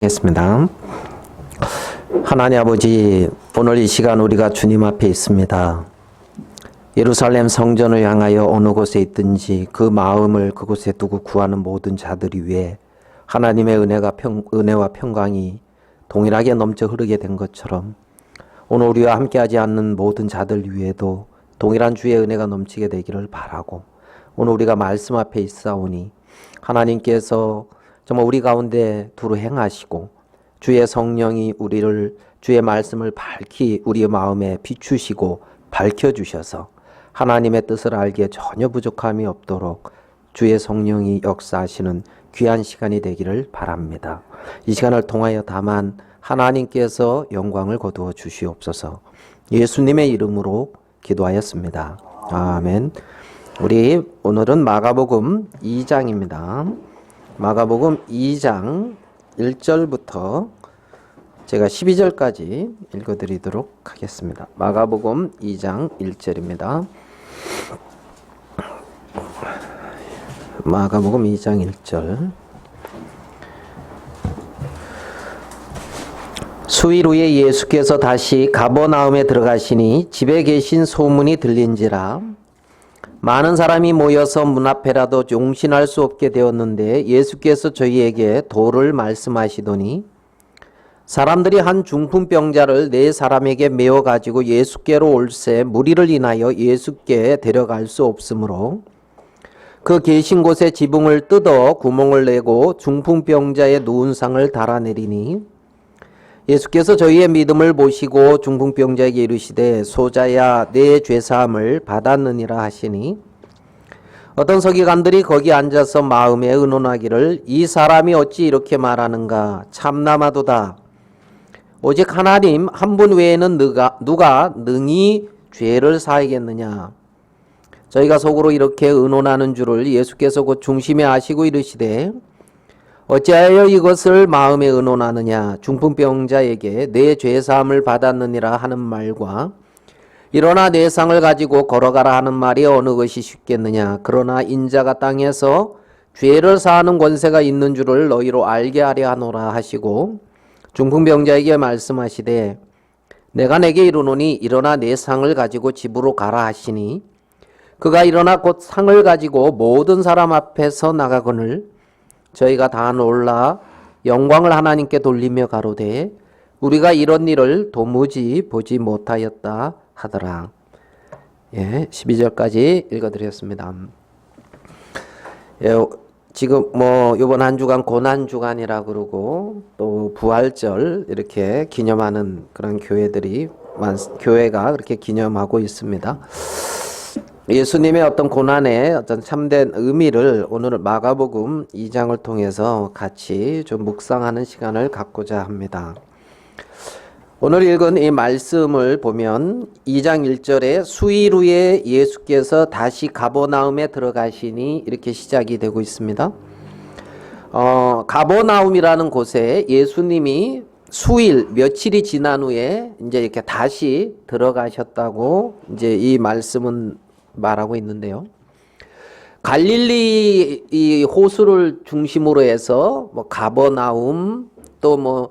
겠습니다. 하나님 아버지, 오늘 이 시간 우리가 주님 앞에 있습니다. 예루살렘 성전을 향하여 어느 곳에 있든지 그 마음을 그곳에 두고 구하는 모든 자들이 위해 하나님의 은혜와 평강이 동일하게 넘쳐 흐르게 된 것처럼 오늘 우리와 함께하지 않는 모든 자들 위에도 동일한 주의 은혜가 넘치게 되기를 바라고, 오늘 우리가 말씀 앞에 있사오니 하나님께서 정말 우리 가운데 두루 행하시고 주의 성령이 우리를 주의 말씀을 밝히 우리의 마음에 비추시고 밝혀주셔서 하나님의 뜻을 알기에 전혀 부족함이 없도록 주의 성령이 역사하시는 귀한 시간이 되기를 바랍니다. 이 시간을 통하여 다만 하나님께서 영광을 거두어 주시옵소서. 예수님의 이름으로 기도하였습니다. 아멘. 우리 오늘은 마가복음 2장입니다. 마가복음 2장 1절부터 제가 12절까지 읽어드리도록 하겠습니다. 마가복음 2장 1절입니다. 마가복음 2장 1절. 수일 후에 예수께서 다시 가버나움에 들어가시니 집에 계신 소문이 들린지라 많은 사람이 모여서 문 앞에라도 용신할 수 없게 되었는데 예수께서 저희에게 도를 말씀하시더니 사람들이 한 중풍병자를 네 사람에게 메어 가지고 예수께로 올세 무리를 인하여 예수께 데려갈 수 없으므로 그 계신 곳에 지붕을 뜯어 구멍을 내고 중풍병자의 누운 상을 달아내리니 예수께서 저희의 믿음을 보시고 중풍병자에게 이르시되 소자야 내 죄사함을 받았느니라 하시니 어떤 서기관들이 거기 앉아서 마음에 의논하기를 이 사람이 어찌 이렇게 말하는가 참나마도다. 오직 하나님 한 분 외에는 누가 능히 죄를 사하겠느냐. 저희가 속으로 이렇게 의논하는 줄을 예수께서 곧 중심에 아시고 이르시되 어찌하여 이것을 마음에 의논하느냐. 중풍병자에게 내 죄사함을 받았느니라 하는 말과 일어나 내 상을 가지고 걸어가라 하는 말이 어느 것이 쉽겠느냐. 그러나 인자가 땅에서 죄를 사하는 권세가 있는 줄을 너희로 알게 하려 하노라 하시고 중풍병자에게 말씀하시되 내가 내게 이르노니 일어나 내 상을 가지고 집으로 가라 하시니 그가 일어나 곧 상을 가지고 모든 사람 앞에서 나가거늘 저희가 다 놀라 영광을 하나님께 돌리며 가로되 우리가 이런 일을 도무지 보지 못하였다 하더라. 12절까지 읽어드렸습니다. 지금 이번 한 주간 고난 주간이라 그러고 또 부활절 이렇게 기념하는 그런 교회가 그렇게 기념하고 있습니다. 예수님의 어떤 고난의 어떤 참된 의미를 오늘 마가복음 2장을 통해서 같이 좀 묵상하는 시간을 갖고자 합니다. 오늘 읽은 이 말씀을 보면 2장 1절에 수일 후에 예수께서 다시 가버나움에 들어가시니 이렇게 시작이 되고 있습니다. 가버나움이라는 곳에 예수님이 수일 며칠이 지난 후에 이제 이렇게 다시 들어가셨다고 이제 이 말씀은 말하고 있는데요. 갈릴리 이 호수를 중심으로 해서 가버나움 또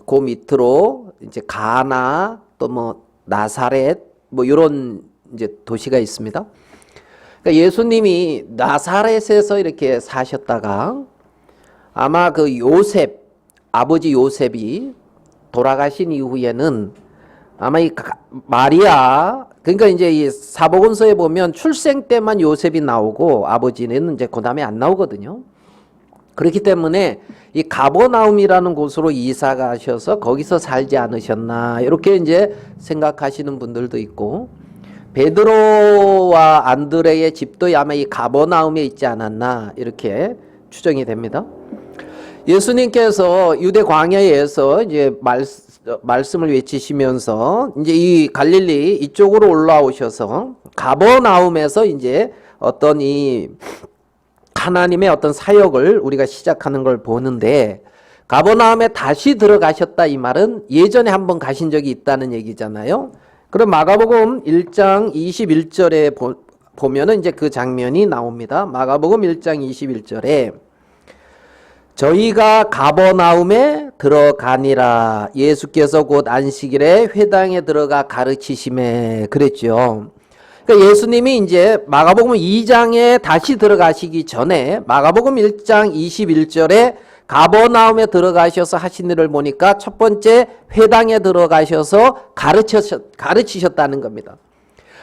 그 밑으로 이제 가나 또 나사렛 이런 이제 도시가 있습니다. 그러니까 예수님이 나사렛에서 이렇게 사셨다가 아마 그 아버지 요셉이 돌아가신 이후에는 아마 이 마리아, 그러니까 이제 이 사복음서에 보면 출생 때만 요셉이 나오고 아버지는 이제 그 다음에 안 나오거든요. 그렇기 때문에 이 가버나움이라는 곳으로 이사 가셔서 거기서 살지 않으셨나 이렇게 이제 생각하시는 분들도 있고, 베드로와 안드레의 집도 아마 이 가버나움에 있지 않았나 이렇게 추정이 됩니다. 예수님께서 유대 광야에서 이제 말씀을 외치시면서 이제 이 갈릴리 이쪽으로 올라오셔서 가버나움에서 이제 어떤 이 하나님의 어떤 사역을 우리가 시작하는 걸 보는데, 가버나움에 다시 들어가셨다 이 말은 예전에 한번 가신 적이 있다는 얘기잖아요. 그럼 마가복음 1장 21절에 보면은 이제 그 장면이 나옵니다. 마가복음 1장 21절에 저희가 가버나움에 들어가니라. 예수께서 곧 안식일에 회당에 들어가 가르치심에 그랬죠. 그러니까 예수님이 이제 마가복음 2장에 다시 들어가시기 전에 마가복음 1장 21절에 가버나움에 들어가셔서 하신 일을 보니까 첫 번째 회당에 들어가셔서 가르치셨다는 겁니다.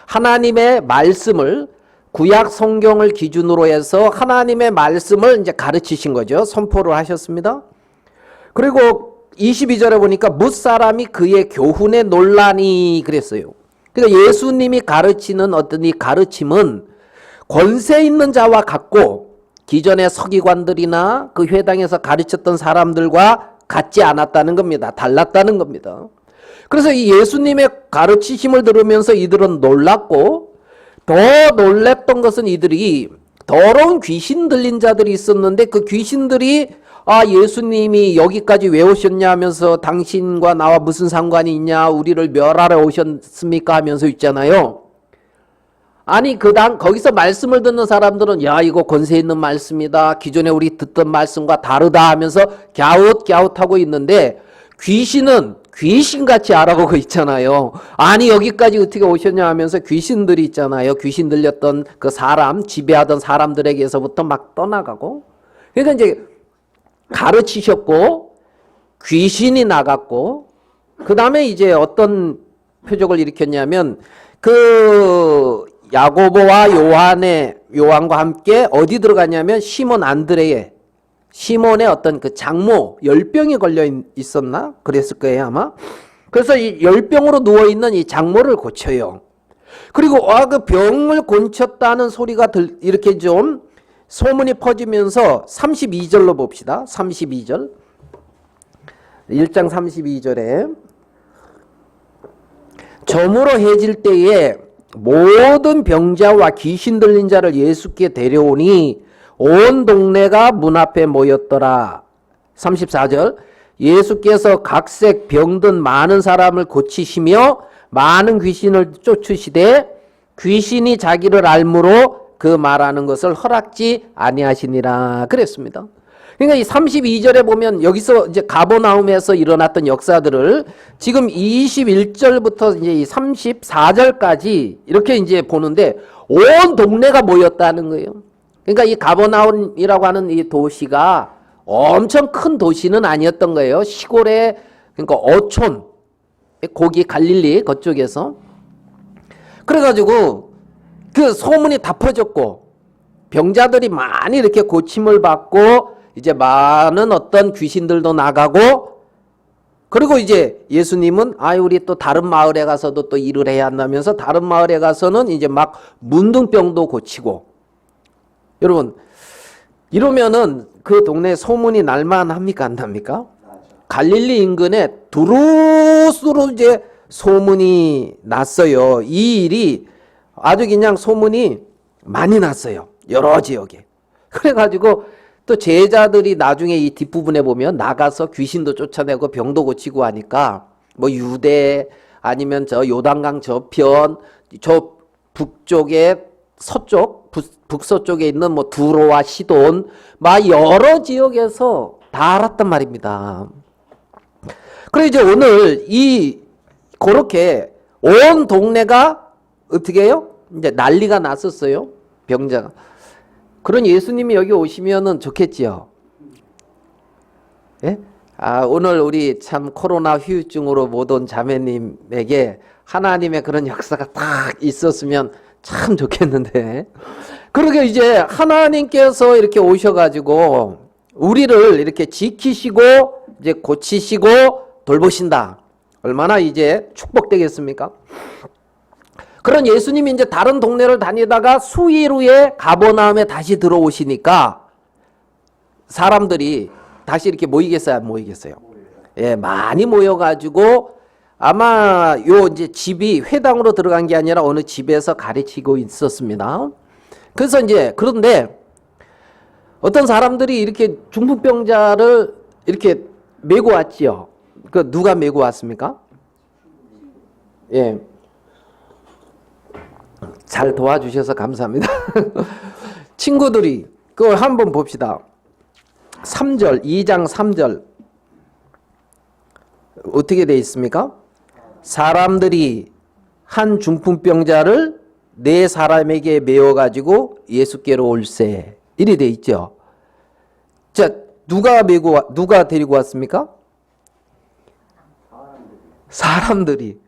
하나님의 말씀을 구약 성경을 기준으로 해서 하나님의 말씀을 이제 가르치신 거죠. 선포를 하셨습니다. 그리고 22절에 보니까 뭇사람이 그의 교훈에 놀라니 그랬어요. 그러니까 예수님이 가르치는 어떤 이 가르침은 권세 있는 자와 같고 기존의 서기관들이나 그 회당에서 가르쳤던 사람들과 같지 않았다는 겁니다. 달랐다는 겁니다. 그래서 이 예수님의 가르치심을 들으면서 이들은 놀랐고 더 놀랬던 것은 이들이 더러운 귀신 들린 자들이 있었는데 그 귀신들이 예수님이 여기까지 왜 오셨냐 하면서 당신과 나와 무슨 상관이 있냐 우리를 멸하러 오셨습니까 하면서 있잖아요. 아니 거기서 말씀을 듣는 사람들은 야 이거 권세 있는 말씀이다. 기존에 우리 듣던 말씀과 다르다 하면서 갸웃갸웃하고 있는데 귀신은 귀신같이 알아보고 있잖아요. 아니 여기까지 어떻게 오셨냐 하면서 귀신들이 있잖아요. 귀신 들렸던 그 사람 지배하던 사람들에게서부터 막 떠나가고 그러니까 이제 가르치셨고 귀신이 나갔고 그 다음에 이제 어떤 표적을 일으켰냐면 그 야고보와 요한과 함께 어디 들어갔냐면 시몬 안드레의 시몬의 어떤 그 장모 열병이 걸려 있었나? 그랬을 거예요 아마. 그래서 이 열병으로 누워있는 이 장모를 고쳐요. 그리고 그 병을 고쳤다는 소리가 이렇게 좀 소문이 퍼지면서 32절로 봅시다. 32절 1장 32절에 저물어 해질 때에 모든 병자와 귀신 들린 자를 예수께 데려오니 온 동네가 문 앞에 모였더라. 34절 예수께서 각색 병든 많은 사람을 고치시며 많은 귀신을 쫓으시되 귀신이 자기를 알므로 그 말하는 것을 허락지 아니하시니라 그랬습니다. 그러니까 이 32절에 보면 여기서 이제 가버나움에서 일어났던 역사들을 지금 21절부터 이제 이 34절까지 이렇게 이제 보는데 온 동네가 모였다는 거예요. 그러니까 이 가버나움이라고 하는 이 도시가 엄청 큰 도시는 아니었던 거예요. 시골에 그러니까 어촌 거기 갈릴리 그쪽에서 그래가지고 그 소문이 다 퍼졌고 병자들이 많이 이렇게 고침을 받고 이제 많은 어떤 귀신들도 나가고 그리고 이제 예수님은 우리 또 다른 마을에 가서도 또 일을 해야 한다면서 다른 마을에 가서는 이제 막 문둥병도 고치고 여러분 이러면은 그 동네 소문이 날만 합니까 안 납니까? 갈릴리 인근에 두루스로 이제 소문이 났어요. 이 일이 아주 그냥 소문이 많이 났어요. 여러 지역에. 그래가지고 또 제자들이 나중에 이 뒷부분에 보면 나가서 귀신도 쫓아내고 병도 고치고 하니까 뭐 유대 아니면 저 요단강 저편 저 북쪽에 서쪽 북서쪽에 있는 뭐 두로와 시돈 막 여러 지역에서 다 알았단 말입니다. 그래 이제 오늘 그렇게 온 동네가 어떻게 해요? 이제 난리가 났었어요. 병자가. 그런 예수님이 여기 오시면은 좋겠지요. 예? 오늘 우리 참 코로나 후유증으로 못 온 자매님에게 하나님의 그런 역사가 딱 있었으면 참 좋겠는데. 그러게 이제 하나님께서 이렇게 오셔가지고 우리를 이렇게 지키시고 이제 고치시고 돌보신다. 얼마나 이제 축복되겠습니까? 그런 예수님이 이제 다른 동네를 다니다가 수일 후에 가버나움에 다시 들어오시니까 사람들이 다시 이렇게 모이겠어요, 안 모이겠어요? 예, 많이 모여가지고 아마 요 이제 집이 회당으로 들어간 게 아니라 어느 집에서 가르치고 있었습니다. 그래서 이제 그런데 어떤 사람들이 이렇게 중풍병자를 이렇게 메고 왔지요. 그 누가 메고 왔습니까? 예. 잘 도와주셔서 감사합니다. 친구들이 그걸 한번 봅시다. 3절, 2장 3절 어떻게 되어 있습니까? 사람들이 한 중풍병자를 네 사람에게 메워가지고 예수께로 올세. 이리 돼 있죠. 자, 누가 데리고 왔습니까? 사람들이,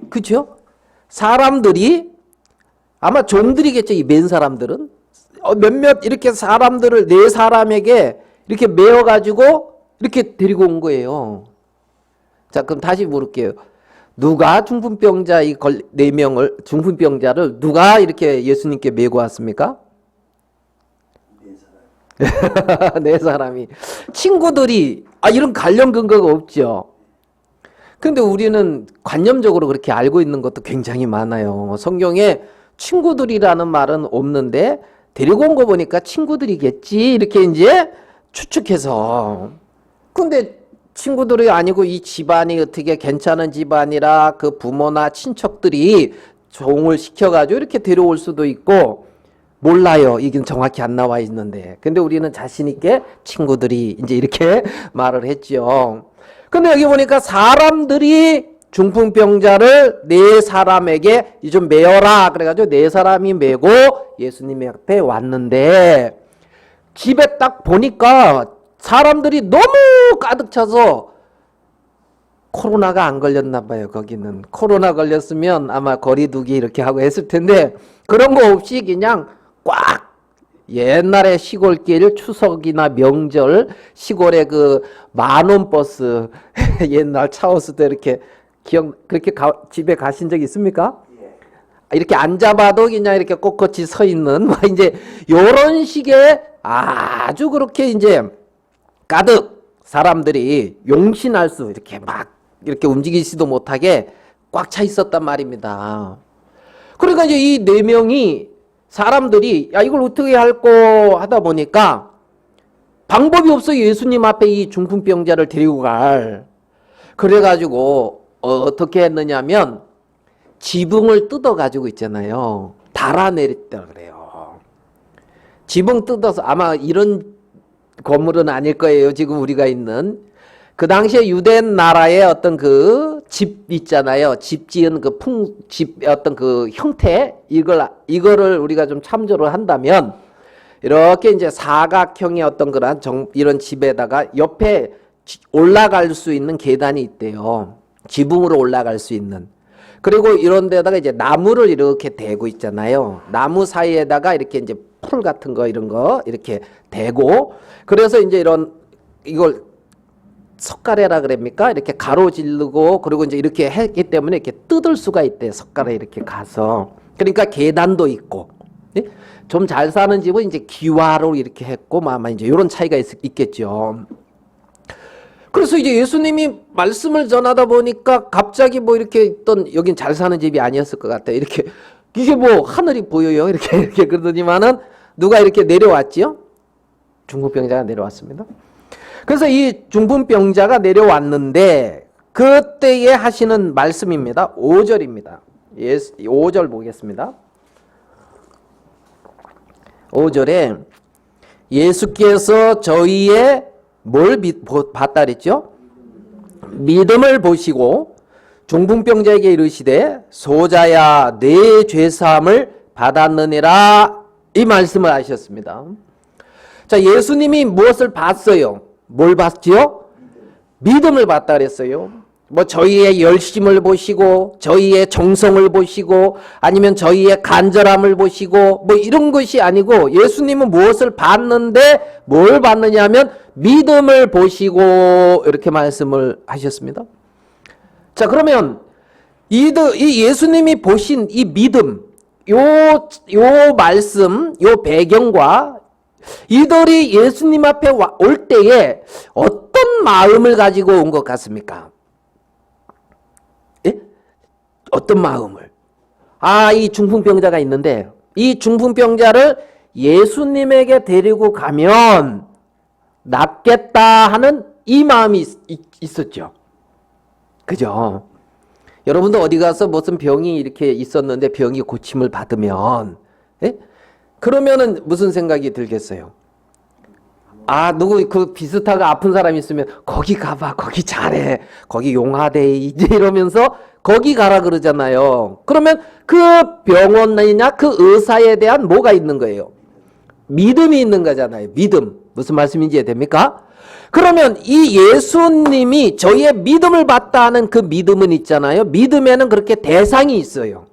그죠? 사람들이, 아마 종들이겠죠, 이 맨 사람들은. 몇몇 이렇게 사람들을 네 사람에게 이렇게 메워가지고 이렇게 데리고 온 거예요. 자, 그럼 다시 물을게요. 누가 중풍병자 네 명을, 중풍병자를 누가 이렇게 예수님께 메고 왔습니까? 네 사람이. 친구들이, 이런 관련 근거가 없죠. 근데 우리는 관념적으로 그렇게 알고 있는 것도 굉장히 많아요. 성경에 친구들이라는 말은 없는데 데리고 온 거 보니까 친구들이겠지 이렇게 이제 추측해서. 근데 친구들이 아니고 이 집안이 어떻게 괜찮은 집안이라 그 부모나 친척들이 종을 시켜가지고 이렇게 데려올 수도 있고, 몰라요. 이게 정확히 안 나와 있는데. 근데 우리는 자신 있게 친구들이 이제 이렇게 말을 했죠. 근데 여기 보니까 사람들이 중풍병자를 네 사람에게 좀 메어라 그래가지고 네 사람이 메고 예수님 앞에 왔는데, 집에 딱 보니까 사람들이 너무 가득 차서 코로나가 안 걸렸나 봐요. 거기는 코로나 걸렸으면 아마 거리두기 이렇게 하고 했을 텐데 그런 거 없이 그냥 꽉, 옛날에 시골길 추석이나 명절 시골에 그 만원 버스 옛날 차오스 때 이렇게 그렇게 집에 가신 적 있습니까? 이렇게 앉아봐도 그냥 이렇게 꼿꼿이 서 있는 이제 요런 식의 아주 그렇게 이제 가득 사람들이 용신할 수 이렇게 막 이렇게 움직이지도 못하게 꽉 차 있었단 말입니다. 그러니까 이제 이 네 명이 사람들이 이걸 어떻게 할꼬 하다 보니까 방법이 없어. 예수님 앞에 이 중풍병자를 데리고 갈. 그래가지고 어떻게 했느냐면 지붕을 뜯어가지고 있잖아요. 달아내렸다 그래요. 지붕 뜯어서, 아마 이런 건물은 아닐 거예요. 지금 우리가 있는. 그 당시에 유대 나라의 어떤 그 집 있잖아요. 집 지은 그 집 어떤 그 형태, 이거를 우리가 좀 참조를 한다면 이렇게 이제 사각형의 어떤 그런 이런 집에다가 옆에 올라갈 수 있는 계단이 있대요. 지붕으로 올라갈 수 있는. 그리고 이런 데다가 이제 나무를 이렇게 대고 있잖아요. 나무 사이에다가 이렇게 이제 풀 같은 거 이런 거 이렇게 대고, 그래서 이제 이걸 석가래라 그럽니까? 이렇게 가로지르고, 그리고 이제 이렇게 했기 때문에 이렇게 뜯을 수가 있대요. 석가래 이렇게 가서. 그러니까 계단도 있고. 좀 잘 사는 집은 이제 기와로 이렇게 했고, 아마 이제 이런 차이가 있겠죠. 그래서 이제 예수님이 말씀을 전하다 보니까 갑자기 뭐 이렇게 있던, 여긴 잘 사는 집이 아니었을 것 같아요. 이렇게, 이게 뭐 하늘이 보여요. 이렇게 그러더니만은 누가 이렇게 내려왔지요? 중풍병자가 내려왔습니다. 그래서 이 중풍병자가 내려왔는데 그때에 하시는 말씀입니다. 5절입니다. 5절 보겠습니다. 5절에 예수께서 저희의 뭘 봤다 그랬죠? 믿음을 보시고 중풍병자에게 이르시되 소자야 내 죄사함을 받았느니라, 이 말씀을 하셨습니다. 자, 예수님이 무엇을 봤어요? 뭘 봤지요? 믿음을 봤다 그랬어요. 뭐 저희의 열심을 보시고 저희의 정성을 보시고 아니면 저희의 간절함을 보시고 뭐 이런 것이 아니고, 예수님은 무엇을 봤는데 뭘 봤느냐 하면 믿음을 보시고 이렇게 말씀을 하셨습니다. 자, 그러면 이 예수님이 보신 이 믿음, 요 말씀, 요 배경과 이들이 예수님 앞에 올 때에 어떤 마음을 가지고 온 것 같습니까? 예? 어떤 마음을? 이 중풍병자가 있는데 이 중풍병자를 예수님에게 데리고 가면 낫겠다 하는 이 마음이 있었죠. 그죠? 여러분도 어디 가서 무슨 병이 이렇게 있었는데 병이 고침을 받으면, 예? 그러면은 무슨 생각이 들겠어요? 누구 그 비슷하고 아픈 사람이 있으면 거기 가봐, 거기 잘해, 거기 용하대 이제 이러면서 거기 가라 그러잖아요. 그러면 그 병원이나 그 의사에 대한 뭐가 있는 거예요? 믿음이 있는 거잖아요. 믿음. 무슨 말씀인지 이해됩니까? 그러면 이 예수님이 저희의 믿음을 받다 하는 그 믿음은 있잖아요. 믿음에는 그렇게 대상이 있어요.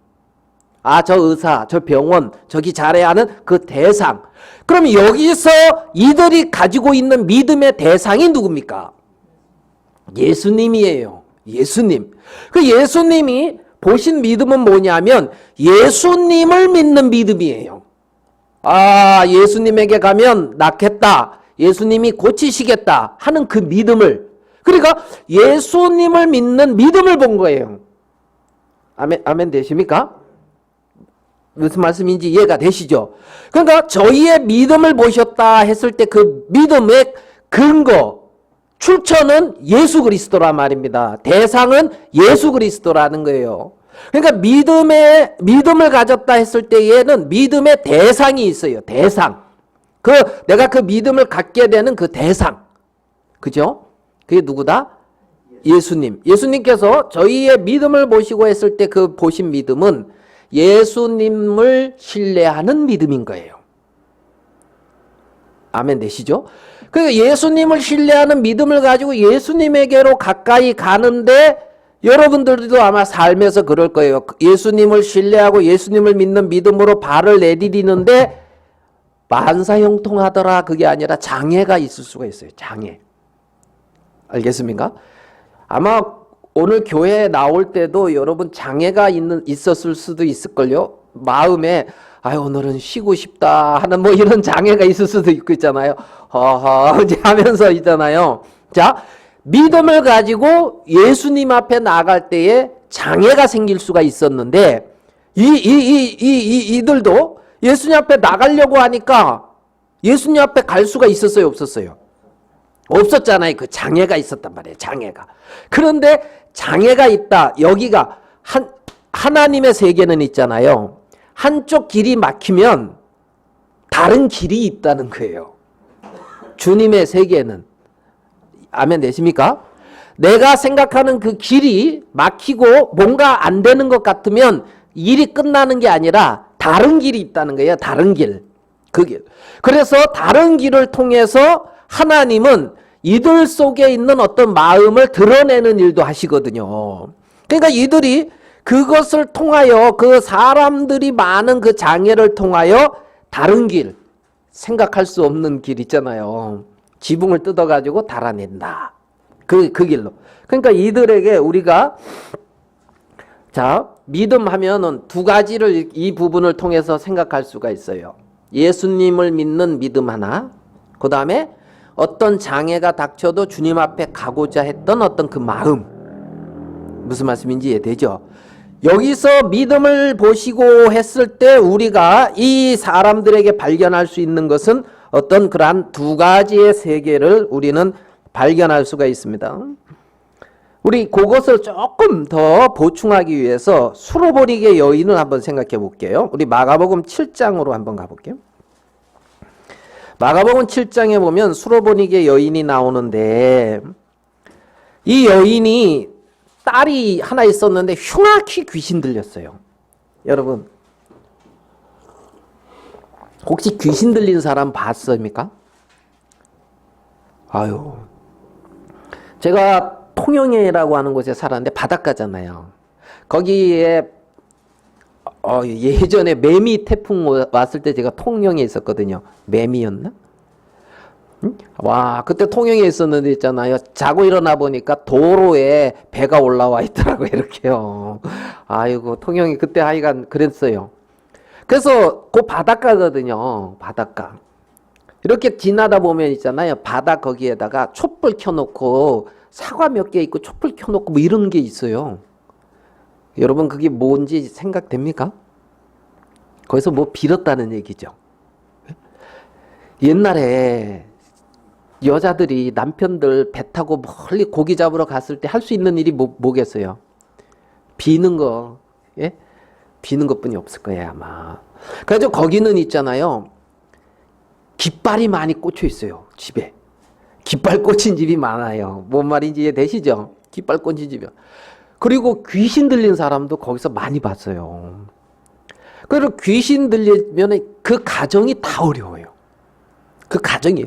저 의사, 저 병원, 저기 잘해야 하는 그 대상. 그럼 여기서 이들이 가지고 있는 믿음의 대상이 누굽니까? 예수님이에요. 예수님. 그 예수님이 보신 믿음은 뭐냐면 예수님을 믿는 믿음이에요. 예수님에게 가면 낫겠다. 예수님이 고치시겠다 하는 그 믿음을. 그러니까 예수님을 믿는 믿음을 본 거예요. 아멘 되십니까? 무슨 말씀인지 이해가 되시죠? 그러니까 저희의 믿음을 보셨다 했을 때 그 믿음의 근거, 출처는 예수 그리스도란 말입니다. 대상은 예수 그리스도라는 거예요. 그러니까 믿음을 가졌다 했을 때에는 믿음의 대상이 있어요. 대상. 내가 그 믿음을 갖게 되는 그 대상. 그죠? 그게 누구다? 예수님. 예수님께서 저희의 믿음을 보시고 했을 때 그 보신 믿음은 예수님을 신뢰하는 믿음인 거예요. 아멘 되시죠? 예수님을 신뢰하는 믿음을 가지고 예수님에게로 가까이 가는데 여러분들도 아마 삶에서 그럴 거예요. 예수님을 신뢰하고 예수님을 믿는 믿음으로 발을 내디디는데 만사형통하더라 그게 아니라 장애가 있을 수가 있어요. 장애. 알겠습니까? 아마 오늘 교회에 나올 때도 여러분 장애가 있었을 수도 있을걸요. 마음에 오늘은 쉬고 싶다 하는 뭐 이런 장애가 있을 수도 있잖아요. 이제 하면서 있잖아요. 자, 믿음을 가지고 예수님 앞에 나갈 때에 장애가 생길 수가 있었는데 이들도 예수님 앞에 나가려고 하니까 예수님 앞에 갈 수가 있었어요, 없었어요? 없었잖아요. 그 장애가 있었단 말이에요. 장애가. 그런데 장애가 있다. 여기가 하나님의 세계는 있잖아요. 한쪽 길이 막히면 다른 길이 있다는 거예요. 주님의 세계는. 아멘 되십니까? 내가 생각하는 그 길이 막히고 뭔가 안 되는 것 같으면 일이 끝나는 게 아니라 다른 길이 있다는 거예요. 다른 길. 그 길. 그래서 다른 길을 통해서 하나님은 이들 속에 있는 어떤 마음을 드러내는 일도 하시거든요. 그러니까 이들이 그것을 통하여 그 사람들이 많은 그 장애를 통하여 다른 길, 생각할 수 없는 길 있잖아요. 지붕을 뜯어가지고 달아낸다. 그 길로. 그러니까 이들에게 우리가 믿음 하면은 두 가지를 이 부분을 통해서 생각할 수가 있어요. 예수님을 믿는 믿음 하나, 그 다음에 어떤 장애가 닥쳐도 주님 앞에 가고자 했던 어떤 그 마음. 무슨 말씀인지 이해되죠? 여기서 믿음을 보시고 했을 때 우리가 이 사람들에게 발견할 수 있는 것은 어떤 그러한 두 가지의 세계를 우리는 발견할 수가 있습니다. 우리 그것을 조금 더 보충하기 위해서 수로보니게 여인을 한번 생각해 볼게요. 우리 마가복음 7장으로 한번 가볼게요. 마가복음 7장에 보면 수로보니게 여인이 나오는데 이 여인이 딸이 하나 있었는데 흉악히 귀신 들렸어요. 여러분 혹시 귀신 들린 사람 봤습니까? 제가 통영에라고 하는 곳에 살았는데 바닷가잖아요. 거기에 예전에 매미 태풍 왔을 때 제가 통영에 있었거든요. 매미였나? 와, 그때 통영에 있었는데 있잖아요. 자고 일어나 보니까 도로에 배가 올라와 있더라고요. 이렇게요. 아이고, 통영이 그때 하여간 그랬어요. 그래서 그 바닷가거든요. 바닷가. 이렇게 지나다 보면 있잖아요. 바다 거기에다가 촛불 켜놓고 사과 몇 개 있고 촛불 켜놓고 뭐 이런 게 있어요. 여러분 그게 뭔지 생각됩니까? 거기서 뭐 빌었다는 얘기죠. 옛날에 여자들이 남편들 배 타고 멀리 고기 잡으러 갔을 때 할 수 있는 일이 뭐겠어요? 비는 거. 예? 비는 것뿐이 없을 거예요 아마. 그래서 거기는 있잖아요. 깃발이 많이 꽂혀 있어요. 집에. 깃발 꽂힌 집이 많아요. 뭔 말인지 이해되시죠? 깃발 꽂힌 집이요. 그리고 귀신 들린 사람도 거기서 많이 봤어요. 그리고 귀신 들리면 그 가정이 다 어려워요. 그 가정이.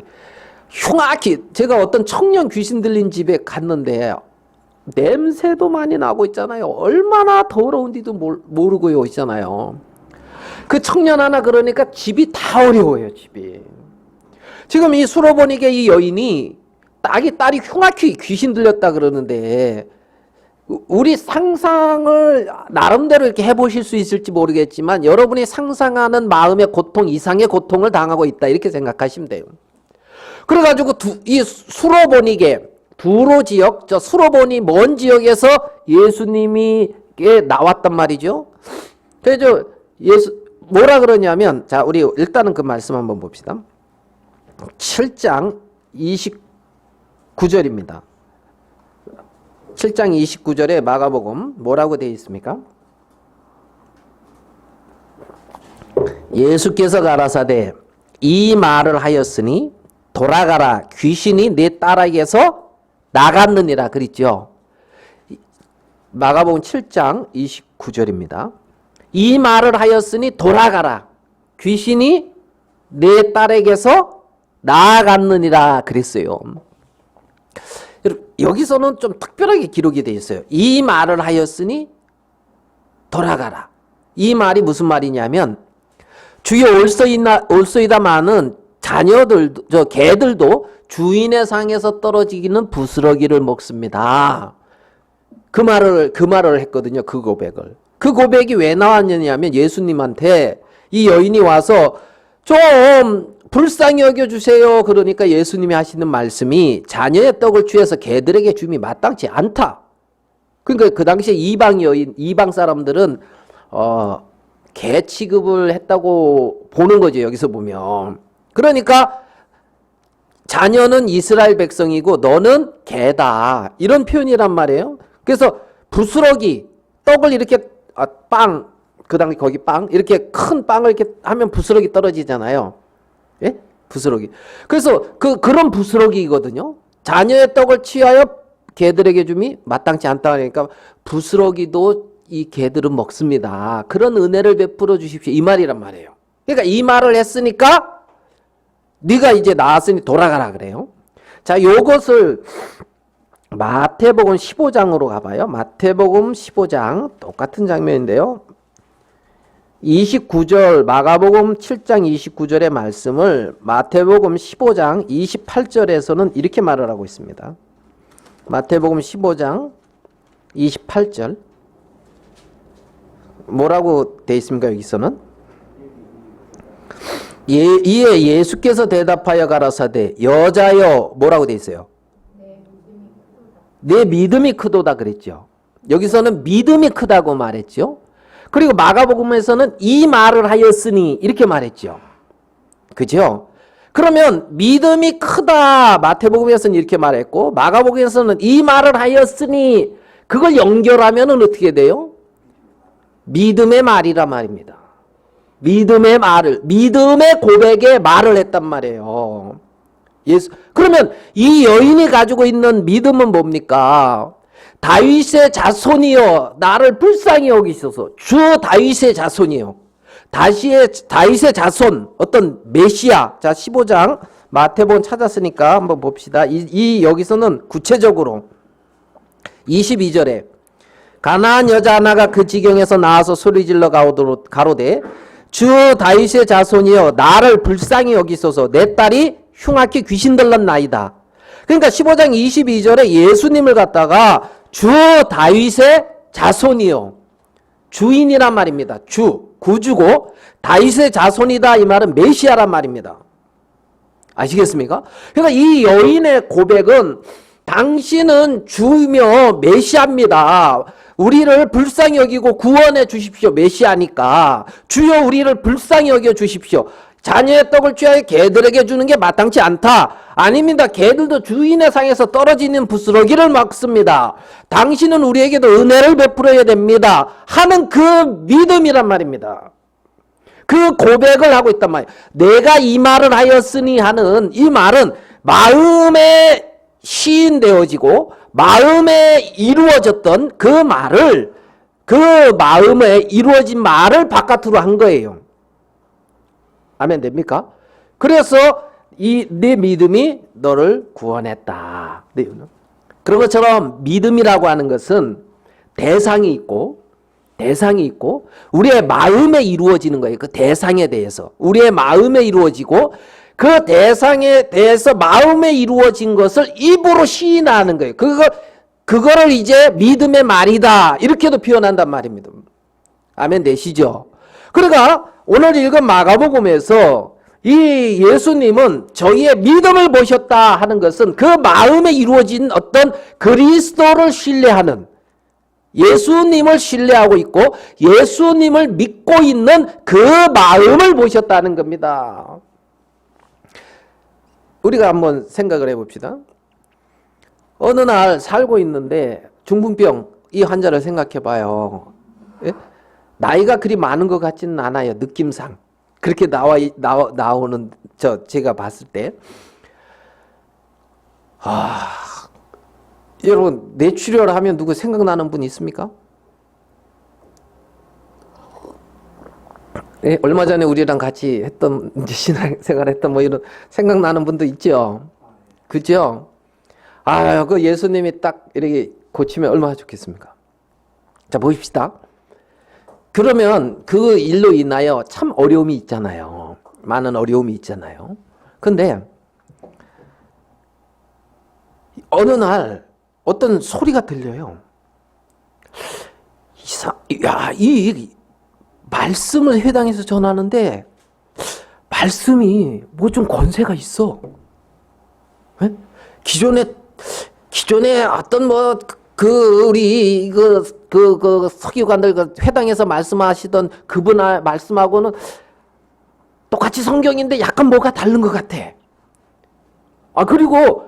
흉악히 제가 어떤 청년 귀신 들린 집에 갔는데 냄새도 많이 나고 있잖아요. 얼마나 더러운지도 모르고요 있잖아요. 그 청년 하나 그러니까 집이 다 어려워요. 집이. 지금 이 수로보니게 이 여인이 딸이 흉악히 귀신 들렸다 그러는데 우리 상상을 나름대로 이렇게 해보실 수 있을지 모르겠지만 여러분이 상상하는 마음의 고통 이상의 고통을 당하고 있다 이렇게 생각하시면 돼요. 그래가지고 이 수로보니게 두로 지역, 저 수로보니 먼 지역에서 예수님이 나왔단 말이죠. 그래서 뭐라 그러냐면 자 우리 일단은 그 말씀 한번 봅시다. 7장 29절입니다. 7장 29절에 마가복음 뭐라고 되어 있습니까? 예수께서 가라사대 이 말을 하였으니 돌아가라 귀신이 내 딸에게서 나갔느니라 그랬죠. 마가복음 7장 29절입니다. 이 말을 하였으니 돌아가라 귀신이 내 딸에게서 나아갔느니라 그랬어요. 여기서는 좀 특별하게 기록이 되어 있어요. 이 말을 하였으니 돌아가라. 이 말이 무슨 말이냐면 주여 올소이다마는 자녀들도 개들도 주인의 상에서 떨어지기는 부스러기를 먹습니다. 그 말을 했거든요. 그 고백을. 그 고백이 왜 나왔냐면 예수님한테 이 여인이 와서 좀 불쌍히 여겨주세요. 그러니까 예수님이 하시는 말씀이 자녀의 떡을 취해서 개들에게 줌이 마땅치 않다. 그러니까 그 당시에 이방 사람들은 개 취급을 했다고 보는 거죠. 여기서 보면. 그러니까 자녀는 이스라엘 백성이고 너는 개다. 이런 표현이란 말이에요. 그래서 부스러기 떡을 이렇게 그 당시 거기 이렇게 큰 빵을 이렇게 하면 부스러기 떨어지잖아요. 예? 부스러기. 그래서 그런 부스러기거든요. 자녀의 떡을 취하여 개들에게 줌이 마땅치 않다 그러니까 부스러기도 이 개들은 먹습니다. 그런 은혜를 베풀어 주십시오. 이 말이란 말이에요. 그러니까 이 말을 했으니까 네가 이제 나았으니 돌아가라 그래요. 자, 요것을 마태복음 15장으로 가봐요. 마태복음 15장 똑같은 장면인데요. 29절 마가복음 7장 29절의 말씀을 마태복음 15장 28절에서는 이렇게 말을 하고 있습니다. 마태복음 15장 28절 뭐라고 돼 있습니까? 여기서는 이에 예수께서 대답하여 가라사대 여자여 뭐라고 돼 있어요? 내 믿음이 크도다 그랬죠. 여기서는 믿음이 크다고 말했죠. 그리고 마가복음에서는 이 말을 하였으니 이렇게 말했죠. 그죠? 그러면 믿음이 크다 마태복음에서는 이렇게 말했고 마가복음에서는 이 말을 하였으니 그걸 연결하면 어떻게 돼요? 믿음의 말이란 말입니다. 믿음의 고백의 말을 했단 말이에요. 그러면 이 여인이 가지고 있는 믿음은 뭡니까? 다윗의 자손이여 나를 불쌍히 여기소서. 주 다윗의 자손이요. 다윗의 자손 어떤 메시아. 자 15장 마태복음 찾았으니까 한번 봅시다. 여기서는 구체적으로 22절에 가나안 여자 하나가 그 지경에서 나와서 소리질러 가로되 주 다윗의 자손이여 나를 불쌍히 여기소서. 내 딸이 흉악히 귀신 들렸나이다. 그러니까 15장 22절에 예수님을 갖다가 주 다윗의 자손이요. 주인이란 말입니다. 구주고 다윗의 자손이다 이 말은 메시아란 말입니다. 아시겠습니까? 그러니까 이 여인의 고백은 당신은 주며 메시아입니다. 우리를 불쌍히 여기고 구원해 주십시오. 메시아니까. 주여 우리를 불쌍히 여겨 주십시오. 자녀의 떡을 취하여 개들에게 주는 게 마땅치 않다. 아닙니다. 개들도 주인의 상에서 떨어지는 부스러기를 먹습니다. 당신은 우리에게도 은혜를 베풀어야 됩니다. 하는 그 믿음이란 말입니다. 그 고백을 하고 있단 말이에요. 내가 이 말을 하였으니 하는 이 말은 마음에 시인되어지고 마음에 이루어졌던 그 말을, 그 마음에 이루어진 말을 바깥으로 한 거예요. 아멘 됩니까? 그래서 내 믿음이 너를 구원했다. 그런 것처럼 믿음이라고 하는 것은 대상이 있고 우리의 마음에 이루어지는 거예요. 그 대상에 대해서 우리의 마음에 이루어지고 그 대상에 대해서 마음에 이루어진 것을 입으로 시인하는 거예요. 그거를 이제 믿음의 말이다 이렇게도 표현한단 말입니다. 아멘 되시죠? 그러니까 오늘 읽은 마가복음에서 이 예수님은 저희의 믿음을 보셨다 하는 것은 그 마음에 이루어진 어떤 그리스도를 신뢰하는, 예수님을 신뢰하고 있고 예수님을 믿고 있는 그 마음을 보셨다는 겁니다. 우리가 한번 생각을 해봅시다. 어느 날 살고 있는데 중풍병 이 환자를 생각해 봐요. 예? 나이가 그리 많은 것 같지는 않아요. 느낌상. 그렇게 나오는 제가 봤을 때. 여러분 뇌출혈을 하면 누구 생각나는 분 있습니까? 예, 얼마 전에 우리랑 같이 했던 신앙생활 했던 뭐 이런 생각나는 분도 있죠. 그죠? 그 예수님이 딱 이렇게 고치면 얼마나 좋겠습니까? 자, 보십시다. 그러면 그 일로 인하여 참 어려움이 있잖아요. 많은 어려움이 있잖아요. 근데 어느 날 어떤 소리가 들려요. 이 말씀을 해당해서 전하는데 말씀이 뭐 좀 권세가 있어. 네? 기존에 어떤 뭐 우리 서기관들 회당에서 말씀하시던 그분 말씀하고는 똑같이 성경인데 약간 뭐가 다른 것 같아. 그리고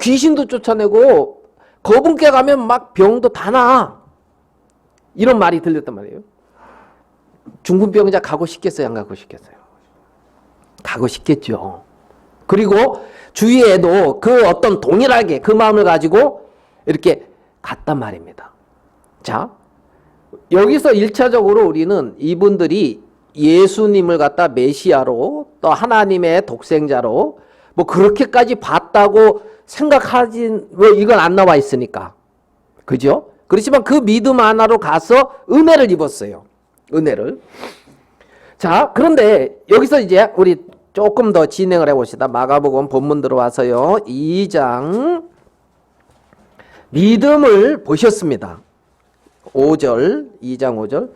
귀신도 쫓아내고 거분께 가면 막 병도 다 나. 이런 말이 들렸단 말이에요. 중풍병자 가고 싶겠어요? 안 가고 싶겠어요? 가고 싶겠죠. 그리고 주위에도 그 어떤 동일하게 그 마음을 가지고 이렇게 갔단 말입니다. 자, 여기서 1차적으로 우리는 이분들이 예수님을 갖다 메시아로 또 하나님의 독생자로 뭐 그렇게까지 봤다고 생각하진, 왜 이건 안 나와 있으니까. 그죠? 그렇지만 그 믿음 하나로 가서 은혜를 입었어요. 은혜를. 자, 그런데 여기서 이제 우리 조금 더 진행을 해봅시다. 마가복음 본문 들어와서요. 2장 믿음을 보셨습니다. 5절, 2장 5절.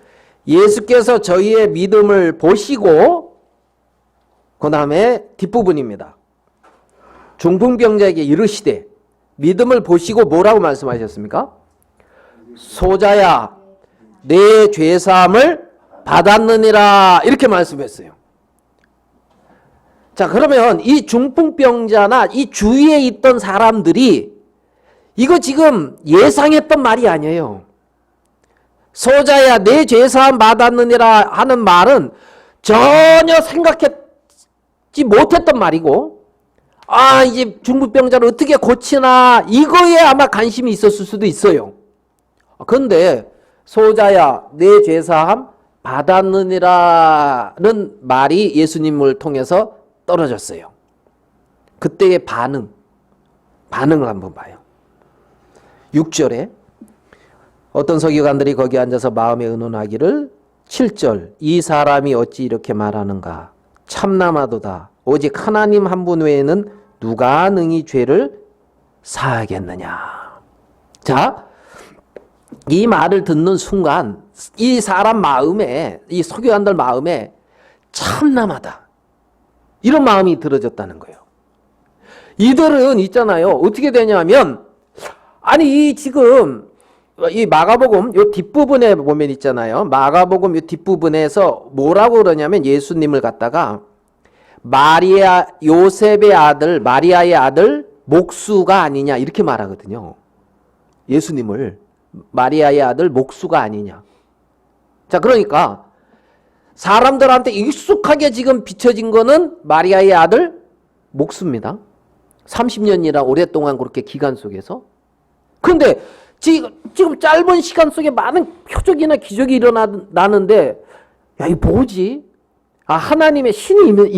예수께서 저희의 믿음을 보시고 그 다음에 뒷부분입니다. 중풍병자에게 이르시되 믿음을 보시고 뭐라고 말씀하셨습니까? 소자야 내 죄사함을 받았느니라 이렇게 말씀했어요. 자, 그러면 이 중풍병자나 이 주위에 있던 사람들이 이거 지금 예상했던 말이 아니에요. 소자야 내 죄사함 받았느니라 하는 말은 전혀 생각했지 못했던 말이고, 이제 중풍병자를 어떻게 고치나 이거에 아마 관심이 있었을 수도 있어요. 그런데 소자야 내 죄사함 받았느니라는 말이 예수님을 통해서 떨어졌어요. 그때의 반응을 한번 봐요. 6절에 어떤 서기관들이 거기 앉아서 마음에 의논하기를 7절 이 사람이 어찌 이렇게 말하는가 참남하도다 오직 하나님 한 분 외에는 누가 능히 죄를 사하겠느냐. 자, 이 말을 듣는 순간 이 사람 마음에, 이 서기관들 마음에 참남하다 이런 마음이 들어졌다는 거예요. 이들은 있잖아요. 어떻게 되냐면 이 지금 이 마가복음 요 뒷부분에 보면 있잖아요. 마가복음 요 뒷부분에서 뭐라고 그러냐면 예수님을 갖다가 요셉의 아들 마리아의 아들 목수가 아니냐 이렇게 말하거든요. 예수님을 마리아의 아들 목수가 아니냐. 자, 그러니까 사람들한테 익숙하게 지금 비춰진 거는 마리아의 아들 목수입니다. 30년이나 오랫동안 그렇게 기간 속에서. 그런데 지금 짧은 시간 속에 많은 표적이나 기적이 일어나는데, 야, 이거 뭐지? 아, 하나님의 신이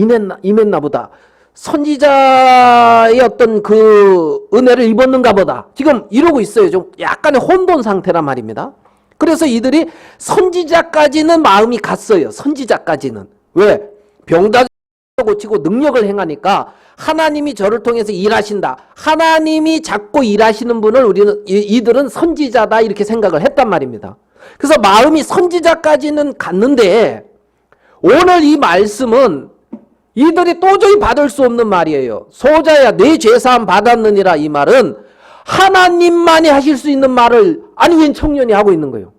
임했나 보다. 선지자의 어떤 그 은혜를 입었는가 보다. 지금 이러고 있어요. 좀 약간의 혼돈 상태란 말입니다. 그래서 이들이 선지자까지는 마음이 갔어요. 선지자까지는. 왜? 병다 고치고 능력을 행하니까 하나님이 저를 통해서 일하신다. 하나님이 자꾸 일하시는 분을 이들은 선지자다 이렇게 생각을 했단 말입니다. 그래서 마음이 선지자까지는 갔는데 오늘 이 말씀은 이들이 도저히 받을 수 없는 말이에요. 소자야 내 죄사함 받았느니라. 이 말은 하나님만이 하실 수 있는 말을 아니 웬 청년이 하고 있는 거예요.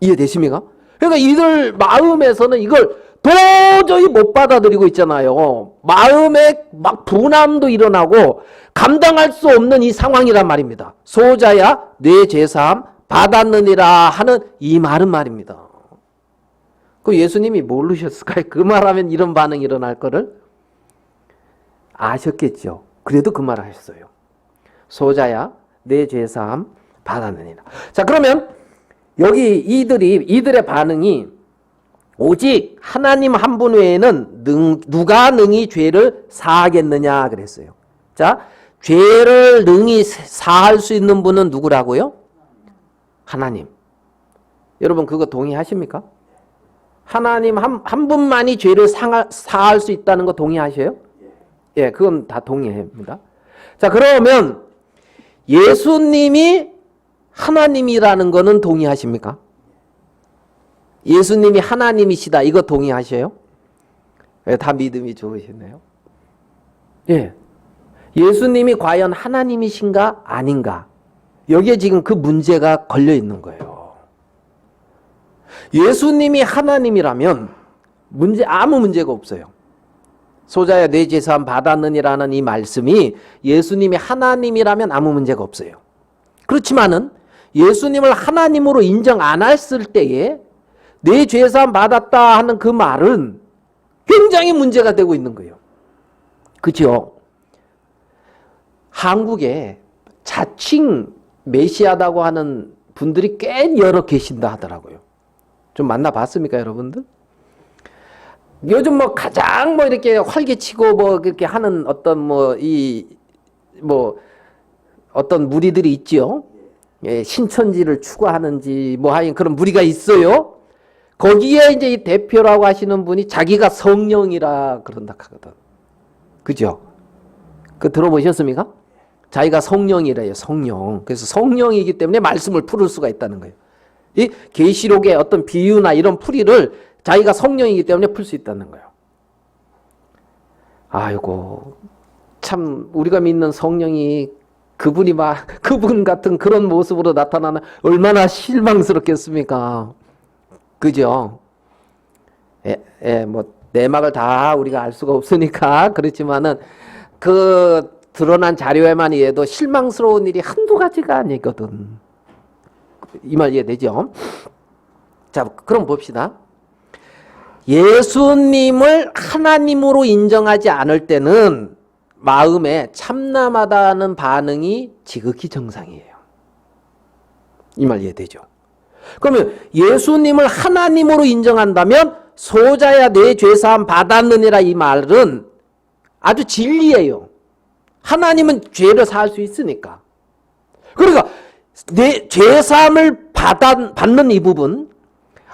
이해되십니까? 그러니까 이들 마음에서는 이걸 도저히 못 받아들이고 있잖아요. 마음에 막 분함도 일어나고 감당할 수 없는 이 상황이란 말입니다. 소자야 내 죄사함 받았느니라 하는 이 말은 말입니다. 그 예수님이 모르셨을까요? 그 말하면 이런 반응이 일어날 거를 아셨겠죠. 그래도 그 말을 하셨어요. 소자야 내 죄사함 받았느니라. 자, 그러면 여기 이들의 반응이 오직 하나님 한 분 외에는 누가 능히 죄를 사하겠느냐 그랬어요. 자, 죄를 능히 사할 수 있는 분은 누구라고요? 하나님. 여러분 그거 동의하십니까? 하나님 한 분만이 죄를 사할 수 있다는 거 동의하셔요? 예, 그건 다 동의합니다. 자, 그러면 예수님이 하나님이라는 거는 동의하십니까? 예수님이 하나님이시다 이거 동의하셔요? 예, 다 믿음이 좋으시네요. 예, 예수님이 과연 하나님이신가 아닌가 여기에 지금 그 문제가 걸려 있는 거예요. 예수님이 하나님이라면 아무 문제가 없어요. 소자야 내 죄사함 받았느니라는 이 말씀이 예수님이 하나님이라면 아무 문제가 없어요. 그렇지만은 예수님을 하나님으로 인정 안 했을 때에 내 죄사함 받았다 하는 그 말은 굉장히 문제가 되고 있는 거예요. 그죠? 한국에 자칭 메시아다고 하는 분들이 꽤 여러 계신다 하더라고요. 좀 만나봤습니까, 여러분들? 요즘 가장 이렇게 활개치고 그렇게 하는 어떤 어떤 무리들이 있지요. 예, 신천지를 추구하는지 하여튼 그런 무리가 있어요. 거기에 이제 이 대표라고 하시는 분이 자기가 성령이라 그런다 하거든. 그죠? 그 들어보셨습니까? 자기가 성령이래요, 성령. 그래서 성령이기 때문에 말씀을 풀을 수가 있다는 거예요. 이 계시록의 어떤 비유나 이런 풀이를 자기가 성령이기 때문에 풀 수 있다는 거예요. 아이고, 참 우리가 믿는 성령이 그분 같은 그런 모습으로 나타나면 얼마나 실망스럽겠습니까? 그죠? 내막을 다 우리가 알 수가 없으니까 그렇지만은 그 드러난 자료에만 의해도 실망스러운 일이 한두 가지가 아니거든. 이 말 이해되죠? 자, 그럼 봅시다. 예수님을 하나님으로 인정하지 않을 때는 마음에 참남하다는 반응이 지극히 정상이에요. 이 말 이해되죠? 그러면 예수님을 하나님으로 인정한다면 소자야 내 죄사함 받았느니라 이 말은 아주 진리예요. 하나님은 죄를 사할 수 있으니까. 그러니까 내 죄사함을 받는 이 부분,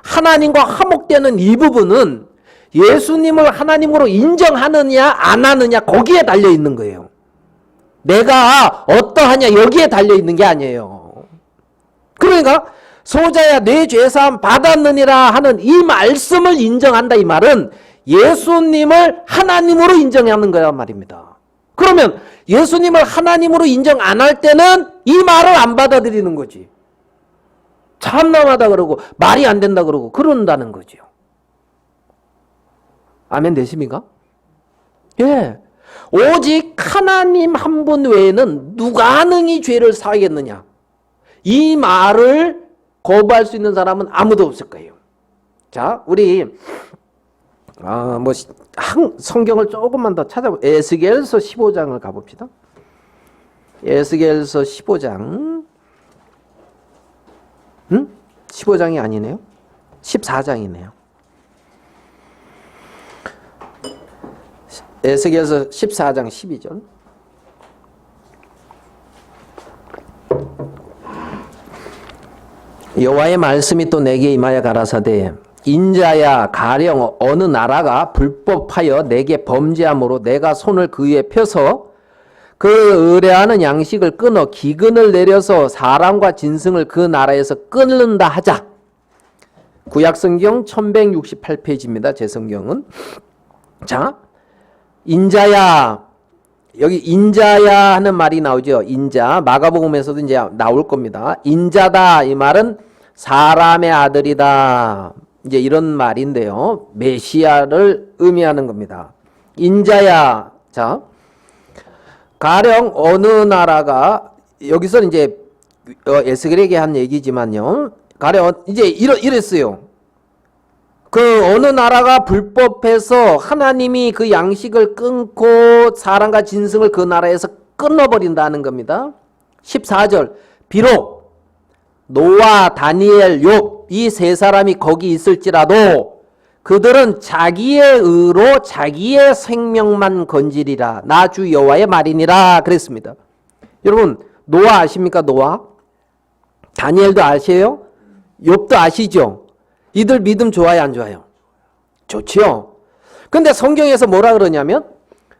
하나님과 화목되는 이 부분은 예수님을 하나님으로 인정하느냐 안 하느냐 거기에 달려 있는 거예요. 내가 어떠하냐 여기에 달려 있는 게 아니에요. 그러니까 소자야 내 죄사함 받았느니라 하는 이 말씀을 인정한다 이 말은 예수님을 하나님으로 인정하는 거란 말입니다. 그러면 예수님을 하나님으로 인정 안 할 때는 이 말을 안 받아들이는 거지. 참남하다 그러고 말이 안 된다 그러고 그런다는 거죠. 아멘 되십니까? 예. 오직 하나님 한 분 외에는 누가 능히 죄를 사하겠느냐. 이 말을 거부할 수 있는 사람은 아무도 없을 거예요. 자, 우리 성경을 조금만 더 에스겔서 15장을 가봅시다. 에스겔서 15장. 15장이 아니네요. 14장이네요. 에스겔서 14장 12절. 여호와의 말씀이 또 내게 임하여 가라사대 인자야 가령 어느 나라가 불법하여 내게 범죄함으로 내가 손을 그 위에 펴서 그 의뢰하는 양식을 끊어 기근을 내려서 사람과 짐승을 그 나라에서 끊는다 하자. 구약성경 1168페이지입니다. 제 성경은. 자, 인자야, 여기 인자야 하는 말이 나오죠. 인자, 마가복음에서도 이제 나올 겁니다. 인자다, 이 말은 사람의 아들이다, 이제 이런 말인데요. 메시아를 의미하는 겁니다. 인자야. 자, 가령 어느 나라가, 여기서 이제 에스겔에게 한 얘기지만요. 가령 이제 이랬어요. 그 어느 나라가 불법해서 하나님이 그 양식을 끊고 사람과 짐승을 그 나라에서 끊어버린다는 겁니다. 14절. 비록 노아, 다니엘, 욥 이 세 사람이 거기 있을지라도 그들은 자기의 의로 자기의 생명만 건지리라. 나 주 여호와의 말이니라 그랬습니다. 여러분 노아 아십니까? 노아? 다니엘도 아세요? 욥도 아시죠? 이들 믿음 좋아요, 안 좋아요? 좋지요. 근데 성경에서 뭐라 그러냐면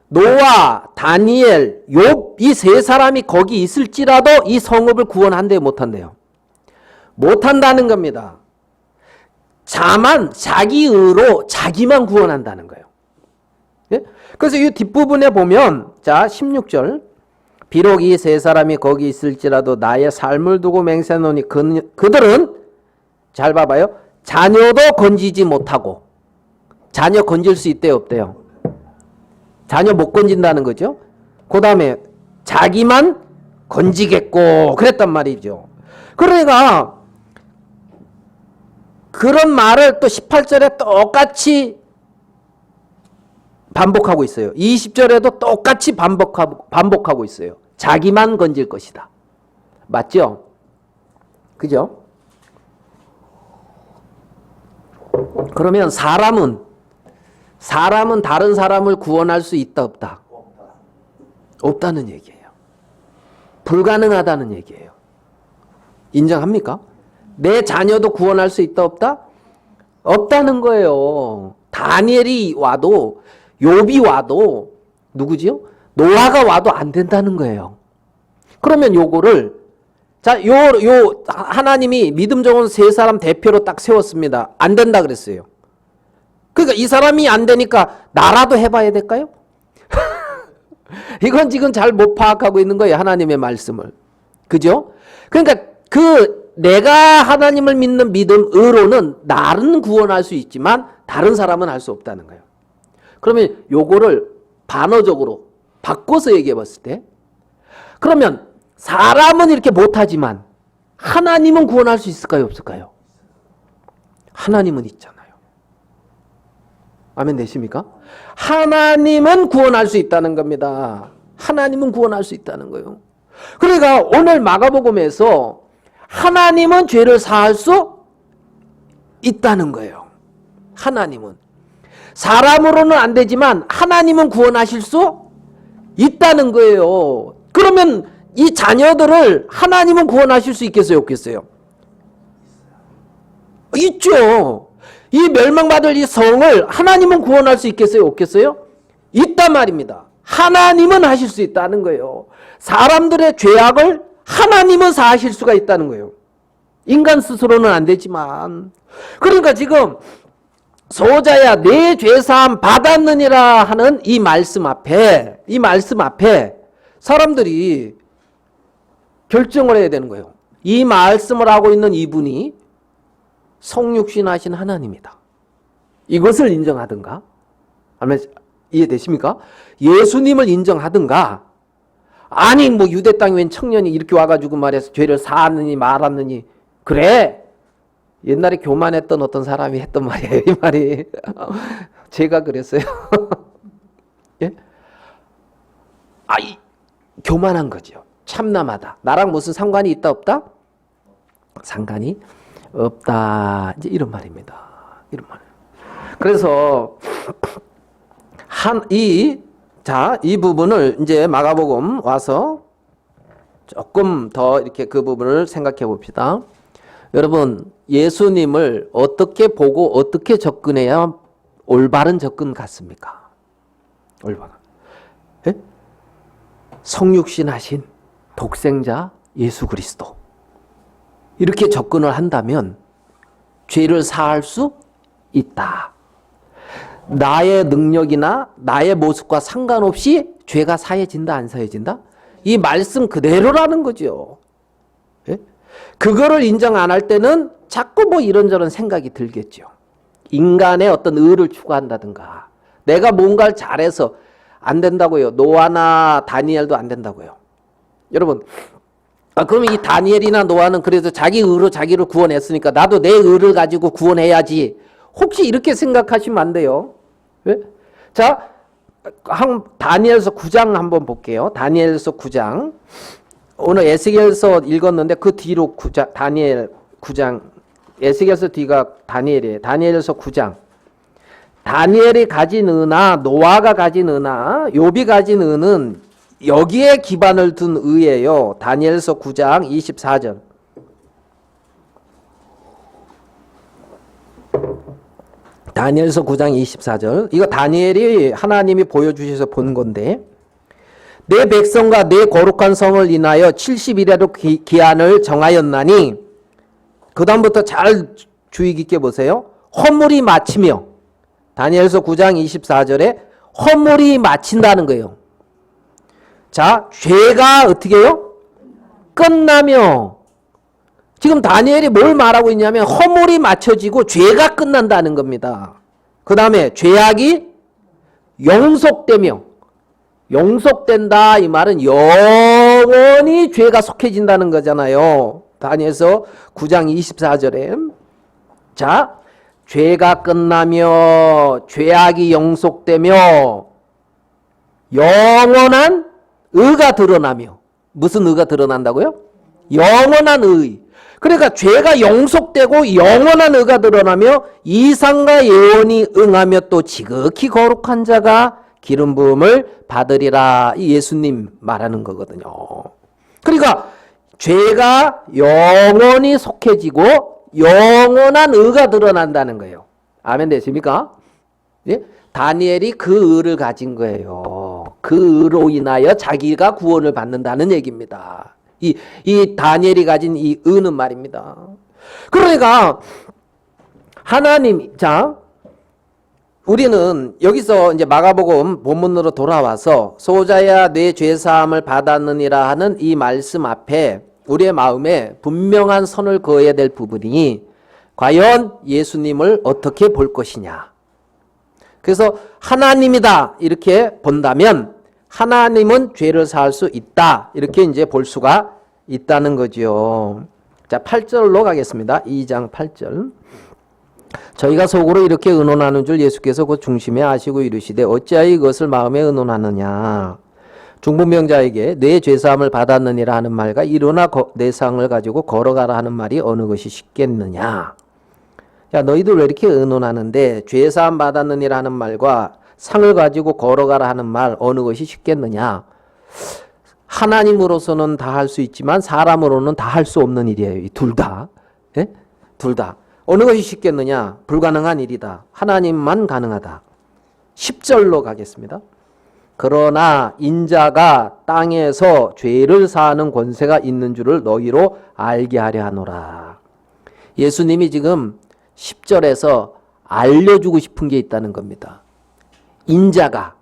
노아, 다니엘, 욥 이 세 사람이 거기 있을지라도 이 성읍을 구원한대요, 못한대요? 못한다는 겁니다. 자기 의로 자기만 구원한다는 거예요. 예? 그래서 이 뒷부분에 보면 자 16절 비록 이 세 사람이 거기 있을지라도 나의 삶을 두고 맹세하노니 그들은 잘 봐봐요. 자녀도 건지지 못하고. 자녀 건질 수 있대요, 없대요? 자녀 못 건진다는 거죠. 그 다음에 자기만 건지겠고 그랬단 말이죠. 그러니까 그런 말을 또 18절에 똑같이 반복하고 있어요. 20절에도 똑같이 반복하고 있어요. 자기만 건질 것이다. 맞죠? 그죠? 그러면 사람은 다른 사람을 구원할 수 있다, 없다? 없다는 얘기예요. 불가능하다는 얘기예요. 인정합니까? 내 자녀도 구원할 수 있다, 없다? 없다는 거예요. 다니엘이 와도 욥이 와도 누구지요? 노아가 와도 안 된다는 거예요. 그러면 요거를 자, 요 하나님이 믿음 좋은 세 사람 대표로 딱 세웠습니다. 안 된다 그랬어요. 그러니까 이 사람이 안 되니까 나라도 해봐야 될까요? 이건 지금 잘 못 파악하고 있는 거예요. 하나님의 말씀을. 그죠? 그러니까 내가 하나님을 믿는 믿음으로는 나는 구원할 수 있지만 다른 사람은 할 수 없다는 거예요. 그러면 요거를 반어적으로 바꿔서 얘기해 봤을 때 그러면 사람은 이렇게 못하지만 하나님은 구원할 수 있을까요, 없을까요? 하나님은 있잖아요. 아멘 되십니까? 하나님은 구원할 수 있다는 겁니다. 하나님은 구원할 수 있다는 거예요. 그러니까 오늘 마가복음에서 하나님은 죄를 사할 수 있다는 거예요. 하나님은. 사람으로는 안 되지만 하나님은 구원하실 수 있다는 거예요. 그러면 이 자녀들을 하나님은 구원하실 수 있겠어요, 없겠어요? 있죠. 이 멸망받을 이 성을 하나님은 구원할 수 있겠어요, 없겠어요? 있단 말입니다. 하나님은 하실 수 있다는 거예요. 사람들의 죄악을 하나님은 사하실 수가 있다는 거예요. 인간 스스로는 안 되지만. 그러니까 지금 소자야 내 죄사함 받았느니라 하는 이 말씀 앞에 사람들이 결정을 해야 되는 거예요. 이 말씀을 하고 있는 이분이 성육신하신 하나님이다. 이것을 인정하든가, 아니면 이해되십니까? 예수님을 인정하든가, 아니 뭐 유대 땅에 웬 청년이 이렇게 와가지고 말해서 죄를 사하느니 말았느니, 그래 옛날에 교만했던 어떤 사람이 했던 말이에요. 이 말이. 제가 그랬어요. 예? 교만한 거죠. 참남하다. 나랑 무슨 상관이 있다 없다? 상관이 없다. 이제 이런 말입니다. 이런 말. 그래서 이 부분을 이제 마가복음 와서 조금 더 이렇게 그 부분을 생각해 봅시다. 여러분, 예수님을 어떻게 보고 어떻게 접근해야 올바른 접근 같습니까? 올바른. 예? 성육신 하신 독생자 예수 그리스도. 이렇게 접근을 한다면 죄를 사할 수 있다. 나의 능력이나 나의 모습과 상관없이 죄가 사해진다, 안 사해진다? 이 말씀 그대로라는 거죠. 예? 그거를 인정 안 할 때는 자꾸 뭐 이런저런 생각이 들겠죠. 인간의 어떤 의를 추구한다든가, 내가 뭔가를 잘해서 안 된다고요. 노아나 다니엘도 안 된다고요. 여러분, 그러면 이 다니엘이나 노아는 그래도 자기 의로 자기를 구원했으니까 나도 내 의를 가지고 구원해야지. 혹시 이렇게 생각하시면 안 돼요. 왜? 자, 다니엘서 9장 한번 볼게요. 다니엘서 9장. 오늘 에스겔서 읽었는데 그 뒤로 다니엘 9장, 에스겔서 뒤가 다니엘이에요. 다니엘서 9장. 다니엘이 가진 의나 노아가 가진 의나 욥이 가진 의는 여기에 기반을 둔 의예요. 다니엘서 9장 24절. 다니엘서 9장 24절. 이거 다니엘이 하나님이 보여주셔서 본 건데, 내 백성과 내 거룩한 성을 인하여 70일에도 기한을 정하였나니, 그 다음부터 잘 주의 깊게 보세요. 허물이 마치며, 다니엘서 9장 24절에 허물이 마친다는 거예요. 자, 죄가 어떻게 해요? 끝나며. 지금 다니엘이 뭘 말하고 있냐면 허물이 맞춰지고 죄가 끝난다는 겁니다. 그 다음에 죄악이 용속되며, 용속된다 이 말은 영원히 죄가 속해진다는 거잖아요. 다니엘서 9장 24절에. 자, 죄가 끝나며 죄악이 용속되며 영원한 의가 드러나며. 무슨 의가 드러난다고요? 영원한 의. 그러니까 죄가 용속되고 영원한 의가 드러나며 이상과 예언이 응하며 또 지극히 거룩한 자가 기름 부음을 받으리라. 이 예수님 말하는 거거든요. 그러니까 죄가 영원히 속해지고 영원한 의가 드러난다는 거예요. 아멘 되십니까? 예? 다니엘이 그 의를 가진 거예요. 그 의로 인하여 자기가 구원을 받는다는 얘기입니다. 이 다니엘이 가진 이 의는 말입니다. 그러니까 하나님, 자, 우리는 여기서 이제 마가복음 본문으로 돌아와서 소자야 내 죄사함을 받았느니라 하는 이 말씀 앞에 우리의 마음에 분명한 선을 그어야 될 부분이 과연 예수님을 어떻게 볼 것이냐. 그래서 하나님이다 이렇게 본다면 하나님은 죄를 사할 수 있다 이렇게 이제 볼 수가 있다는 거죠. 자, 8절로 가겠습니다. 2장 8절. 저희가 속으로 이렇게 의논하는 줄 예수께서 그 중심에 아시고 이르시되 어찌하여 이것을 마음에 의논하느냐. 중풍병자에게 내 죄사함을 받았느니라 하는 말과 일어나 내 상을 가지고 걸어가라 하는 말이 어느 것이 쉽겠느냐. 야, 너희들 왜 이렇게 의논하는데 죄사함 받았느니라 하는 말과 상을 가지고 걸어가라 하는 말 어느 것이 쉽겠느냐. 하나님으로서는 다 할 수 있지만 사람으로는 다 할 수 없는 일이에요. 이 둘 다. 예? 둘 다. 어느 것이 쉽겠느냐. 불가능한 일이다. 하나님만 가능하다. 10절로 가겠습니다. 그러나 인자가 땅에서 죄를 사하는 권세가 있는 줄을 너희로 알게 하려 하노라. 예수님이 지금 10절에서 알려주고 싶은 게 있다는 겁니다. 인자가,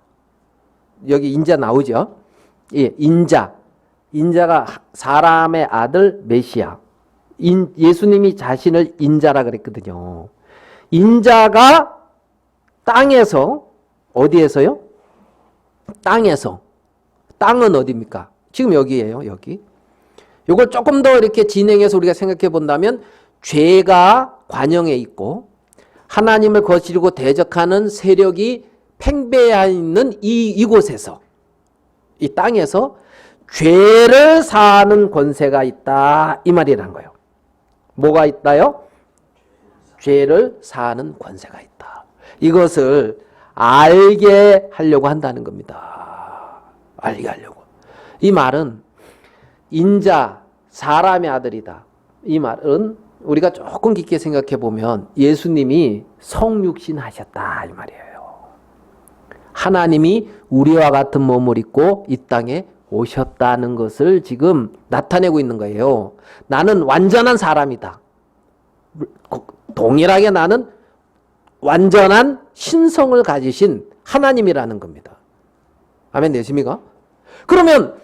여기 인자 나오죠? 예, 인자가 사람의 아들 메시아. 예수님이 자신을 인자라 그랬거든요. 인자가 땅에서, 어디에서요? 땅에서. 땅은 어디입니까? 지금 여기예요, 여기. 이걸 조금 더 이렇게 진행해서 우리가 생각해 본다면 죄가 관영에 있고 하나님을 거스르고 대적하는 세력이 팽배해 있는 이곳에서, 이 땅에서 죄를 사하는 권세가 있다, 이 말이란 거예요. 뭐가 있다요? 죄를 사하는 권세가 있다. 이것을 알게 하려고 한다는 겁니다. 알게 하려고. 이 말은 인자, 사람의 아들이다. 이 말은 우리가 조금 깊게 생각해 보면 예수님이 성육신 하셨다, 이 말이에요. 하나님이 우리와 같은 몸을 입고 이 땅에 오셨다는 것을 지금 나타내고 있는 거예요. 나는 완전한 사람이다. 동일하게 나는 완전한 신성을 가지신 하나님이라는 겁니다. 아멘 되십니까? 그러면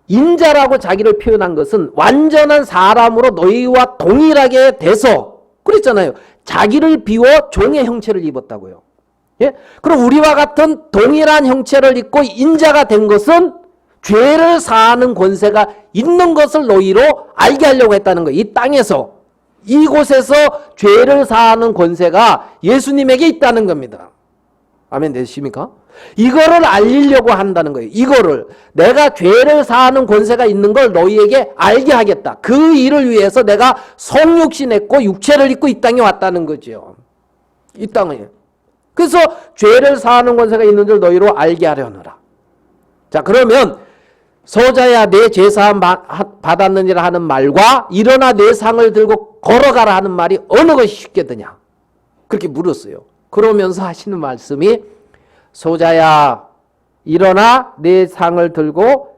인자라고 자기를 표현한 것은 완전한 사람으로 너희와 동일하게 돼서, 그랬잖아요. 자기를 비워 종의 형체를 입었다고요. 예? 그럼 우리와 같은 동일한 형체를 입고 인자가 된 것은 죄를 사하는 권세가 있는 것을 너희로 알게 하려고 했다는 거예요. 이 땅에서, 이곳에서 죄를 사하는 권세가 예수님에게 있다는 겁니다. 아멘 되십니까? 이거를 알리려고 한다는 거예요. 이거를 내가 죄를 사하는 권세가 있는 걸 너희에게 알게 하겠다. 그 일을 위해서 내가 성육신했고 육체를 입고 이 땅에 왔다는 거죠. 이 땅에. 그래서 죄를 사하는 권세가 있는 줄 너희로 알게 하려느라. 자, 그러면 소자야 내 죄사함 받았느니라 하는 말과 일어나 내 상을 들고 걸어가라 하는 말이 어느 것이 쉽게 드냐, 그렇게 물었어요. 그러면서 하시는 말씀이 소자야 일어나 내 상을 들고,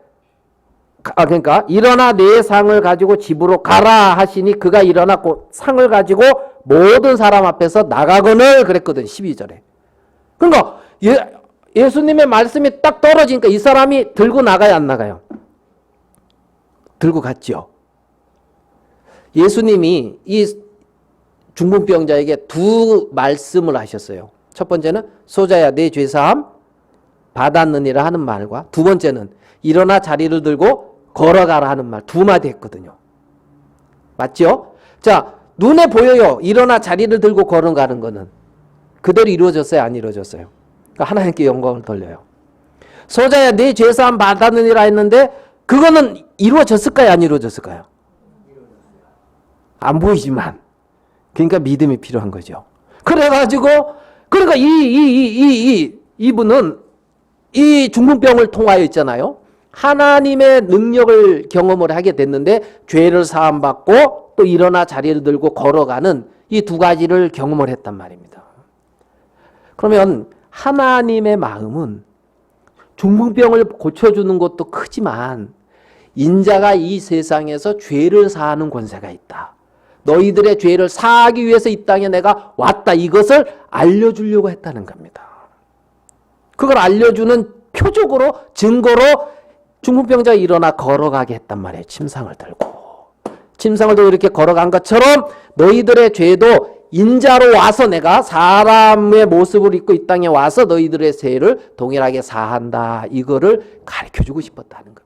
그러니까 일어나 내 상을 가지고 집으로 가라 하시니 그가 일어났고 상을 가지고 모든 사람 앞에서 나가거늘 그랬거든. 12절에. 그러니까 예수님의 말씀이 딱 떨어지니까 이 사람이 들고 나가야 안 나가요? 들고 갔죠. 예수님이 이 중풍병자에게 두 말씀을 하셨어요. 첫 번째는 소자야 내 죄사함 받았느니라 하는 말과, 두 번째는 일어나 자리를 들고 걸어가라 하는 말, 두 마디 했거든요. 맞죠? 자, 눈에 보여요. 일어나 자리를 들고 걸어가는 거는. 그대로 이루어졌어요? 안 이루어졌어요? 그러니까 하나님께 영광을 돌려요. 소자야 내 죄사함 받았느니라 했는데 그거는 이루어졌을까요? 안 이루어졌을까요? 안 보이지만. 그러니까 믿음이 필요한 거죠. 그래가지고 그러니까 이분은 이 중풍병을 통하여 있잖아요. 하나님의 능력을 경험을 하게 됐는데 죄를 사함받고 또 일어나 자리를 들고 걸어가는 이 두 가지를 경험을 했단 말입니다. 그러면 하나님의 마음은 중풍병을 고쳐주는 것도 크지만 인자가 이 세상에서 죄를 사하는 권세가 있다. 너희들의 죄를 사하기 위해서 이 땅에 내가 왔다. 이것을 알려주려고 했다는 겁니다. 그걸 알려주는 표적으로, 증거로 중풍병자가 일어나 걸어가게 했단 말이에요. 침상을 들고. 침상을 들고 이렇게 걸어간 것처럼 너희들의 죄도 인자로 와서 내가 사람의 모습을 입고 이 땅에 와서 너희들의 죄를 동일하게 사한다. 이거를 가르쳐주고 싶었다는 겁니다.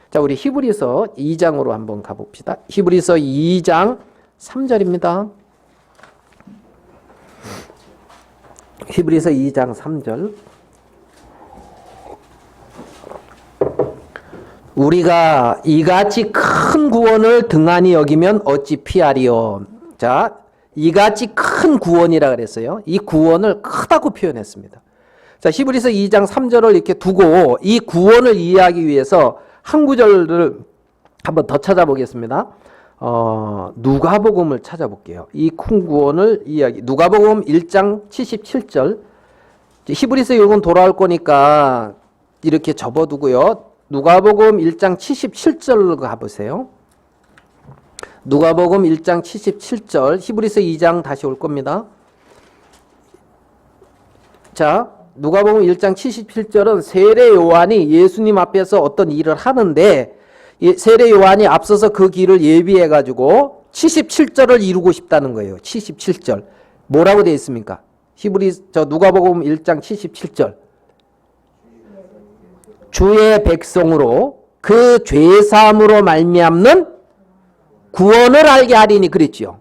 자, 우리 히브리서 2장으로 한번 가봅시다. 히브리서 2장 3절입니다. 히브리서 2장 3절. 우리가 이같이 큰 구원을 등한히 여기면 어찌 피하리요. 자, 이같이 큰 구원이라 그랬어요. 이 구원을 크다고 표현했습니다. 자, 히브리서 2장 3절을 이렇게 두고 이 구원을 이해하기 위해서 한 구절을 한번 더 찾아보겠습니다. 누가복음을 찾아볼게요. 이 큰 구원을 이해하기. 누가복음 1장 77절. 히브리서 읽은 돌아올 거니까 이렇게 접어두고요. 누가복음 1장 77절로 가보세요. 누가복음 1장 77절, 히브리서 2장 다시 올 겁니다. 자, 누가복음 1장 77절은 세례 요한이 예수님 앞에서 어떤 일을 하는데 세례 요한이 앞서서 그 길을 예비해가지고 77절을 이루고 싶다는 거예요. 77절. 뭐라고 되어 있습니까? 누가복음 1장 77절. 주의 백성으로 그 죄사함으로 말미암는 구원을 알게 하리니 그랬죠.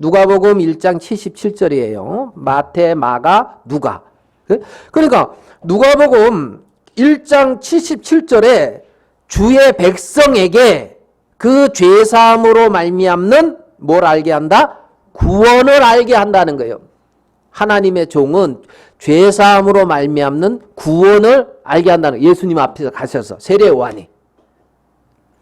누가복음 1장 77절이에요. 마태, 마가, 누가. 그러니까 누가복음 1장 77절에 주의 백성에게 그 죄사함으로 말미암는 뭘 알게 한다? 구원을 알게 한다는 거예요. 하나님의 종은 죄사함으로 말미암는 구원을 알게 한다는 거예요. 예수님 앞에서 가셔서 세례 요한이.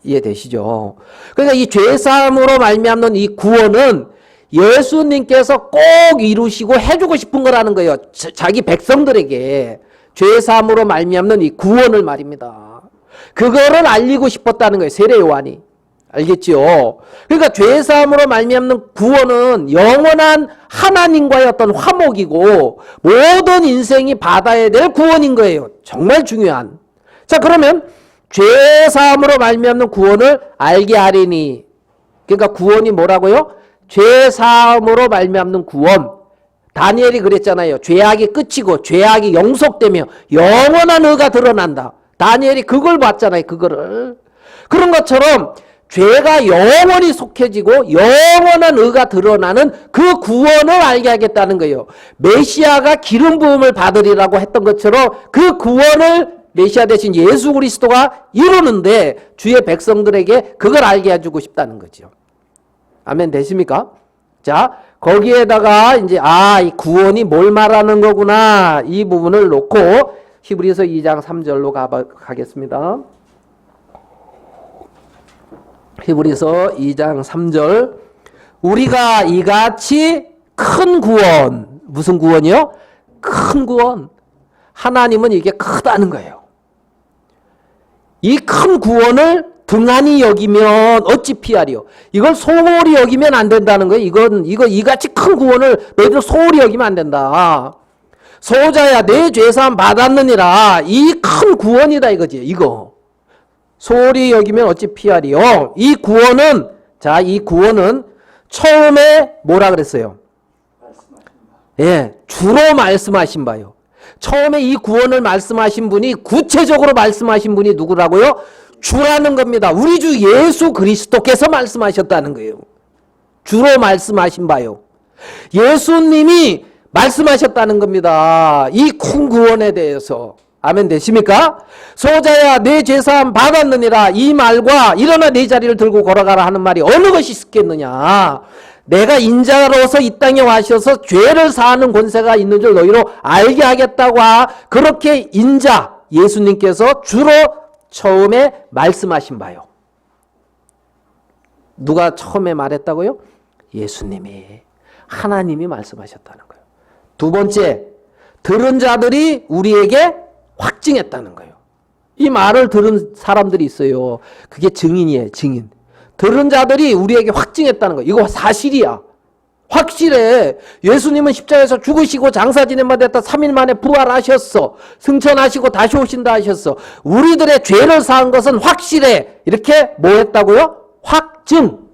이해되시죠? 그러니까 이 죄사함으로 말미암는 이 구원은 예수님께서 꼭 이루시고 해주고 싶은 거라는 거예요. 자기 백성들에게 죄사함으로 말미암는 이 구원을 말입니다. 그거를 알리고 싶었다는 거예요. 세례 요한이. 알겠지요? 그러니까 죄사함으로 말미암는 구원은 영원한 하나님과의 어떤 화목이고 모든 인생이 받아야 될 구원인 거예요. 정말 중요한. 자, 그러면 죄사함으로 말미암는 구원을 알게 하리니. 그러니까 구원이 뭐라고요? 죄사함으로 말미암는 구원. 다니엘이 그랬잖아요. 죄악이 끝이고 죄악이 영속되며 영원한 의가 드러난다. 다니엘이 그걸 봤잖아요. 그거를. 그런 것처럼 죄가 영원히 속해지고 영원한 의가 드러나는 그 구원을 알게 하겠다는 거예요. 메시아가 기름 부음을 받으리라고 했던 것처럼 그 구원을 메시아 대신 예수 그리스도가 이루는데 주의 백성들에게 그걸 알게 해주고 싶다는 거죠. 아멘 되십니까? 자, 거기에다가 이제 이 구원이 뭘 말하는 거구나 이 부분을 놓고 히브리서 2장 3절로 가겠습니다. 히브리서 2장 3절 우리가 이같이 큰 구원 무슨 구원이요? 큰 구원 하나님은 이게 크다는 거예요. 이 큰 구원을 등한히 여기면 어찌 피하리요? 이걸 소홀히 여기면 안 된다는 거예요. 이거 이같이 큰 구원을 너희들 소홀히 여기면 안 된다. 소자야 내 죄사함 받았느니라. 이 큰 구원이다 이거지. 이거 소홀히 여기면 어찌 피하리요? 이 구원은 처음에 뭐라 그랬어요? 예, 주로 말씀하신 바요. 처음에 이 구원을 말씀하신 분이 구체적으로 말씀하신 분이 누구라고요? 주라는 겁니다. 우리 주 예수 그리스도께서 말씀하셨다는 거예요. 주로 말씀하신 바요. 예수님이 말씀하셨다는 겁니다. 이 큰 구원에 대해서. 아멘 되십니까? 소자야 내 죄사함 받았느니라 이 말과 일어나 네 자리를 들고 걸어가라 하는 말이 어느 것이 있겠느냐? 내가 인자로서 이 땅에 와셔서 죄를 사하는 권세가 있는 줄 너희로 알게 하겠다고 그렇게 인자 예수님께서 주로 처음에 말씀하신 바요. 누가 처음에 말했다고요? 예수님이 하나님이 말씀하셨다는 거예요. 두 번째 들은 자들이 우리에게 확증했다는 거예요. 이 말을 들은 사람들이 있어요. 그게 증인이에요. 증인. 들은 자들이 우리에게 확증했다는 거예요. 이거 사실이야. 확실해. 예수님은 십자가에서 죽으시고 장사 지낸 바 됐다 3일 만에 부활하셨어. 승천하시고 다시 오신다 하셨어. 우리들의 죄를 사한 것은 확실해. 이렇게 뭐 했다고요? 확증.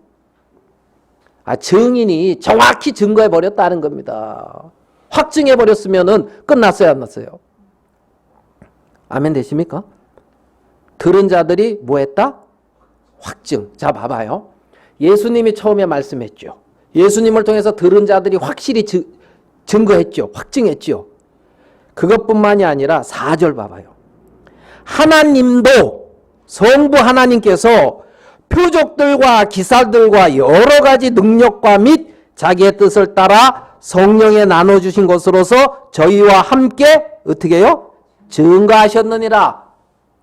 증인이 정확히 증거해 버렸다는 겁니다. 확증해 버렸으면은 끝났어요, 안 났어요? 아멘 되십니까? 들은 자들이 뭐 했다? 확증. 자, 봐봐요. 예수님이 처음에 말씀했죠. 예수님을 통해서 들은 자들이 확실히 증거했죠. 확증했죠. 그것뿐만이 아니라 4절 봐봐요. 하나님도 성부 하나님께서 표적들과 기사들과 여러 가지 능력과 및 자기의 뜻을 따라 성령에 나눠주신 것으로서 저희와 함께 어떻게 해요? 증거하셨느니라.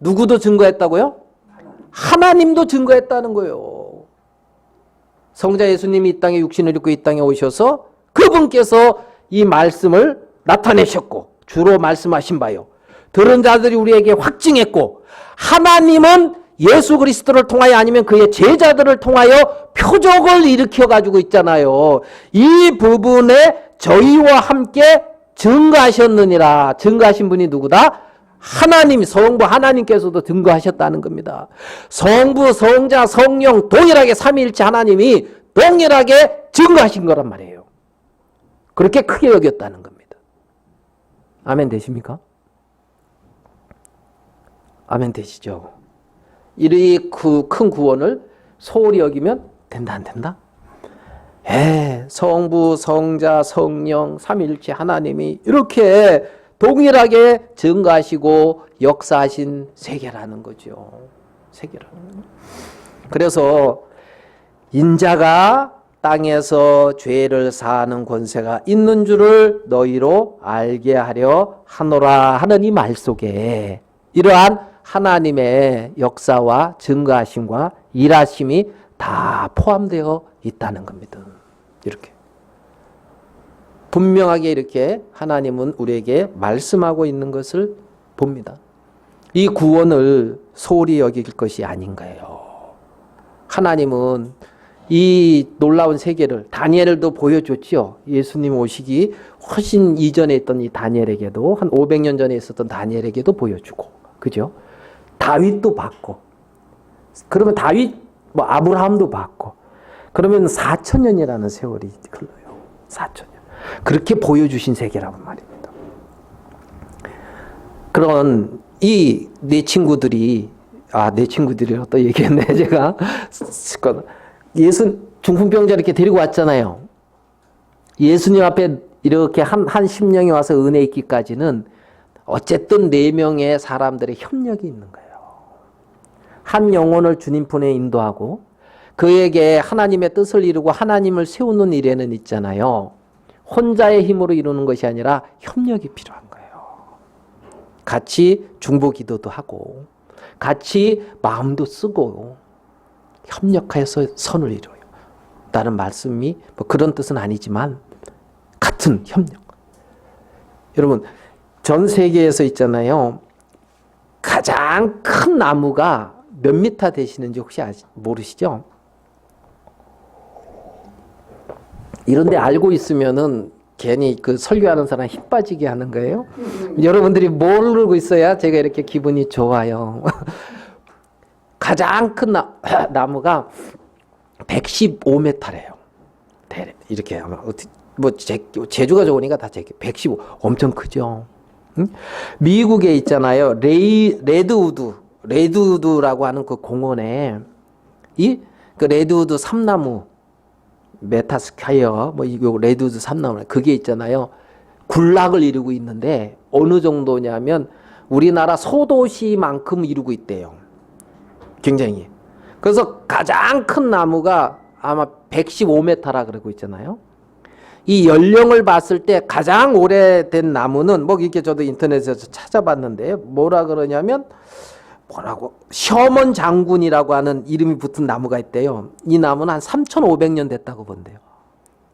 누구도 증거했다고요? 하나님도 증거했다는 거예요. 성자 예수님이 이 땅에 육신을 입고 이 땅에 오셔서 그분께서 이 말씀을 나타내셨고 주로 말씀하신 바요. 들은 자들이 우리에게 확증했고 하나님은 예수 그리스도를 통하여 아니면 그의 제자들을 통하여 표적을 일으켜 가지고 있잖아요. 이 부분에 저희와 함께 증거하셨느니라. 증거하신 분이 누구다? 하나님, 성부 하나님께서도 증거하셨다는 겁니다. 성부, 성자, 성령 동일하게 삼위일체 하나님이 동일하게 증거하신 거란 말이에요. 그렇게 크게 여겼다는 겁니다. 아멘 되십니까? 아멘 되시죠? 이 큰 구원을 소홀히 여기면 된다 안 된다? 성부, 성자, 성령, 삼위일체 하나님이 이렇게 동일하게 증거하시고 역사하신 세계라는 거죠. 세계라는 거죠. 그래서 인자가 땅에서 죄를 사하는 권세가 있는 줄을 너희로 알게 하려 하노라 하는 이 말 속에 이러한 하나님의 역사와 증거하심과 일하심이 다 포함되어 있다는 겁니다. 이렇게 분명하게 이렇게 하나님은 우리에게 말씀하고 있는 것을 봅니다. 이 구원을 소홀히 여길 것이 아닌 거예요. 하나님은 이 놀라운 세계를 다니엘도 보여줬지요. 예수님 오시기 훨씬 이전에 있던 이 다니엘에게도 한 500년 전에 있었던 다니엘에게도 보여주고, 그죠? 다윗도 봤고, 그러면 다윗, 아브라함도 봤고, 그러면 4,000년이라는 세월이 흘러요. 4,000년. 그렇게 보여주신 세계라고 말입니다. 그런 이 내 친구들이, 내 친구들이라고 또 얘기했네, 제가. 중풍병자 이렇게 데리고 왔잖아요. 예수님 앞에 이렇게 한 심령이 와서 은혜 있기까지는 어쨌든 4명의 사람들의 협력이 있는 거예요. 한 영혼을 주님 품에 인도하고 그에게 하나님의 뜻을 이루고 하나님을 세우는 일에는 있잖아요. 혼자의 힘으로 이루는 것이 아니라 협력이 필요한 거예요. 같이 중보기도도 하고 같이 마음도 쓰고 협력해서 선을 이루어요. 다른 말씀이 그런 뜻은 아니지만 같은 협력. 여러분 전 세계에서 있잖아요. 가장 큰 나무가 몇 미터 되시는지 혹시 모르시죠? 이런데 알고 있으면은 괜히 그 설교하는 사람 힘 빠지게 하는 거예요. 여러분들이 모르고 있어야 제가 이렇게 기분이 좋아요. 가장 큰 나무가 115m래요. 이렇게 아마 제주가 좋으니까 다 115 엄청 크죠. 응? 미국에 있잖아요. 레드우드라고 하는 그 공원에 그 레드우드 삼나무 메타스카이어 이거 레드우드 삼나무 그게 있잖아요. 군락을 이루고 있는데 어느 정도냐면 우리나라 소도시만큼 이루고 있대요. 굉장히. 그래서 가장 큰 나무가 아마 115m라 그러고 있잖아요. 이 연령을 봤을 때 가장 오래된 나무는 이렇게 저도 인터넷에서 찾아봤는데 뭐라 그러냐면 셔먼 장군이라고 하는 이름이 붙은 나무가 있대요. 이 나무는 한 3,500년 됐다고 본대요.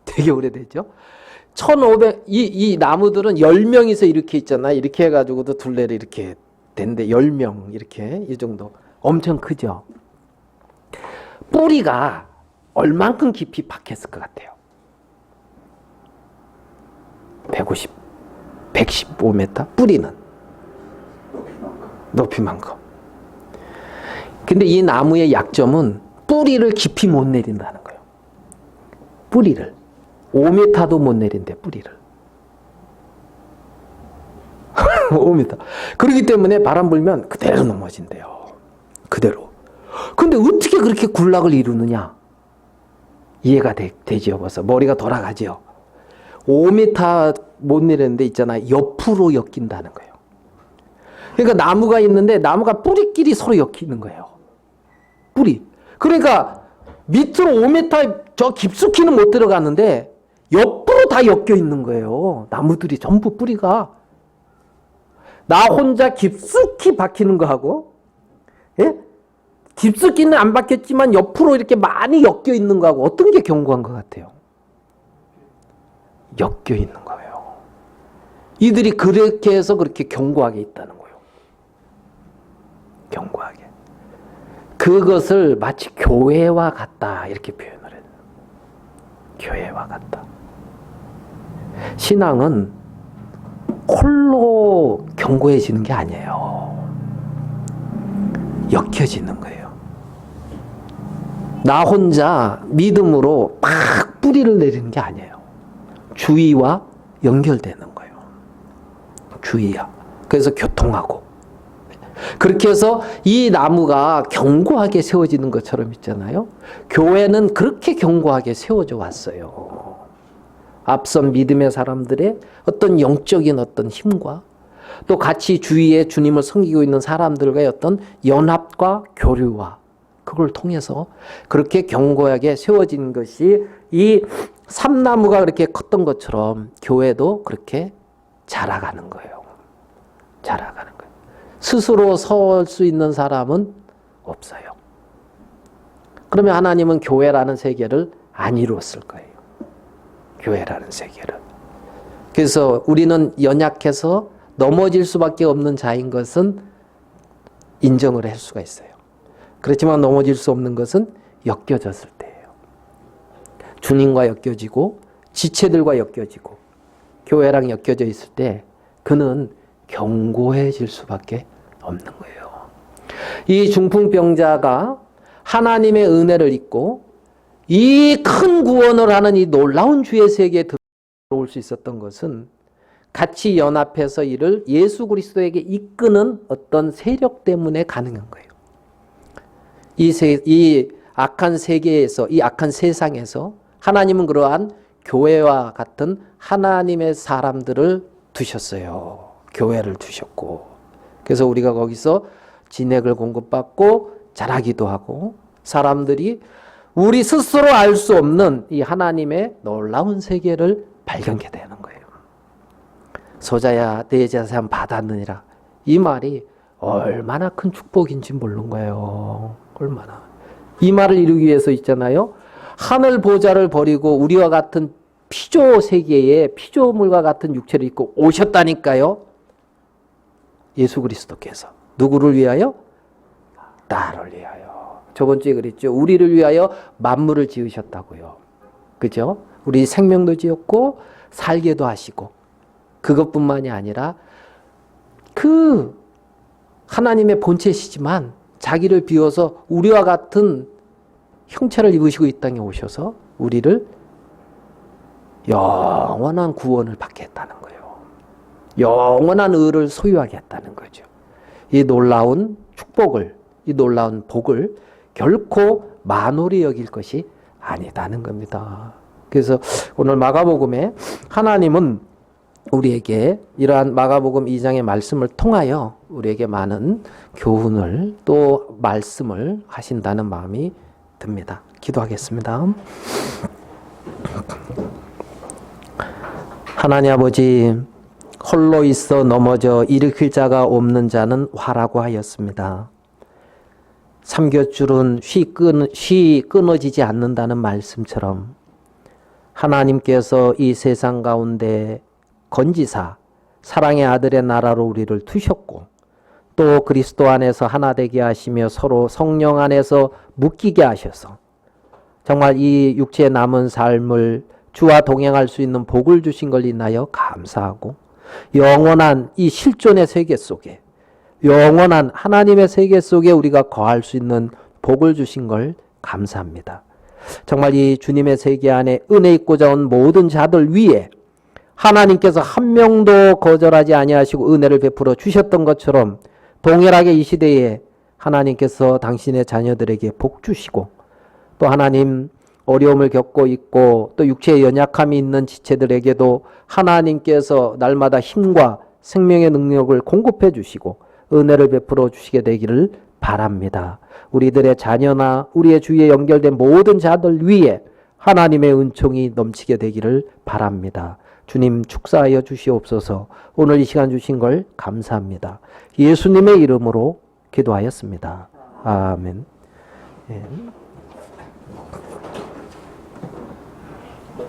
되게 오래됐죠. 이 나무들은 10명이서 이렇게 있잖아요. 이렇게 해가지고도 둘레를 이렇게 된대. 10명 이렇게 이 정도. 엄청 크죠. 뿌리가 얼만큼 깊이 박혔을 것 같아요. 115m? 뿌리는 높이만큼. 근데 이 나무의 약점은 뿌리를 깊이 못 내린다는 거예요. 뿌리를 5m도 못 내린대. 뿌리를 5m. 그렇기 때문에 바람 불면 그대로 넘어진대요. 그대로. 근데 어떻게 그렇게 군락을 이루느냐? 이해가 되지요. 벌써 머리가 돌아가지요. 5m 못 내리는데 있잖아요. 옆으로 엮인다는 거예요. 그러니까 나무가 있는데 나무가 뿌리끼리 서로 엮이는 거예요. 뿌리. 그러니까 밑으로 5m 저 깊숙이는 못 들어가는데 옆으로 다 엮여 있는 거예요. 나무들이 전부 뿌리가. 나 혼자 깊숙이 박히는 거하고, 예? 깊숙이는 안 박혔지만 옆으로 이렇게 많이 엮여 있는 거하고 어떤 게 견고한 것 같아요? 엮여 있는 거예요. 이들이 그렇게 해서 그렇게 견고하게 있다는 거예요. 견고하게. 그것을 마치 교회와 같다 이렇게 표현을 해요. 교회와 같다. 신앙은 홀로 견고해지는 게 아니에요. 엮여지는 거예요. 나 혼자 믿음으로 막 뿌리를 내리는 게 아니에요. 주위와 연결되는 거예요. 주위야. 그래서 교통하고 그렇게 해서 이 나무가 견고하게 세워지는 것처럼 있잖아요. 교회는 그렇게 견고하게 세워져 왔어요. 앞선 믿음의 사람들의 어떤 영적인 어떤 힘과 또 같이 주위에 주님을 섬기고 있는 사람들과의 어떤 연합과 교류와 그걸 통해서 그렇게 견고하게 세워진 것이 이 삼나무가 그렇게 컸던 것처럼 교회도 그렇게 자라가는 거예요. 자라가는 거예요. 스스로 설 수 있는 사람은 없어요. 그러면 하나님은 교회라는 세계를 안 이루었을 거예요. 교회라는 세계를. 그래서 우리는 연약해서 넘어질 수밖에 없는 자인 것은 인정을 할 수가 있어요. 그렇지만 넘어질 수 없는 것은 엮여졌을 때예요. 주님과 엮여지고 지체들과 엮여지고 교회랑 엮여져 있을 때 그는 견고해질 수밖에 없는 거예요. 이 중풍병자가 하나님의 은혜를 입고 이 큰 구원을 하는 이 놀라운 주의 세계에 들어올 수 있었던 것은 같이 연합해서 이를 예수 그리스도에게 이끄는 어떤 세력 때문에 가능한 거예요. 이 악한 세계에서, 이 악한 세상에서 하나님은 그러한 교회와 같은 하나님의 사람들을 두셨어요. 교회를 두셨고. 그래서 우리가 거기서 진액을 공급받고 자라기도 하고 사람들이 우리 스스로 알 수 없는 이 하나님의 놀라운 세계를 발견하게 되는 거예요. 소자야 내 재산 받았느니라. 이 말이 얼마나 큰 축복인지 모르는 거예요. 얼마나. 이 말을 이루기 위해서 있잖아요. 하늘 보좌를 버리고 우리와 같은 피조 세계에 피조물과 같은 육체를 입고 오셨다니까요. 예수 그리스도께서. 누구를 위하여? 나를 위하여. 저번 주에 그랬죠. 우리를 위하여 만물을 지으셨다고요. 그죠? 우리 생명도 지었고 살게도 하시고 그것뿐만이 아니라 그 하나님의 본체시지만 자기를 비워서 우리와 같은 형체를 입으시고 이 땅에 오셔서 우리를 영원한 구원을 받게 했다는 거예요. 영원한 의를 소유하게 했다는 거죠. 이 놀라운 축복을, 이 놀라운 복을 결코 만홀히 여길 것이 아니다는 겁니다. 그래서 오늘 마가복음에 하나님은 우리에게 이러한 마가복음 2장의 말씀을 통하여 우리에게 많은 교훈을 또 말씀을 하신다는 마음이 듭니다. 기도하겠습니다. 하나님 아버지, 홀로 있어 넘어져 일으킬 자가 없는 자는 화라고 하였습니다. 삼겹줄은 쉬 끊어지지 않는다는 말씀처럼 하나님께서 이 세상 가운데 건지사 사랑의 아들의 나라로 우리를 두셨고 또 그리스도 안에서 하나 되게 하시며 서로 성령 안에서 묶이게 하셔서 정말 이 육체의 남은 삶을 주와 동행할 수 있는 복을 주신 걸 인하여 감사하고 영원한 이 실존의 세계 속에 영원한 하나님의 세계 속에 우리가 거할 수 있는 복을 주신 걸 감사합니다. 정말 이 주님의 세계 안에 은혜 있고자 온 모든 자들 위에 하나님께서 한 명도 거절하지 아니하시고 은혜를 베풀어 주셨던 것처럼 동일하게 이 시대에 하나님께서 당신의 자녀들에게 복 주시고 또 하나님 어려움을 겪고 있고 또 육체의 연약함이 있는 지체들에게도 하나님께서 날마다 힘과 생명의 능력을 공급해 주시고 은혜를 베풀어 주시게 되기를 바랍니다. 우리들의 자녀나 우리의 주위에 연결된 모든 자들 위에 하나님의 은총이 넘치게 되기를 바랍니다. 주님 축사하여 주시옵소서. 오늘 이 시간 주신 걸 감사합니다. 예수님의 이름으로 기도하였습니다. 아멘. 예.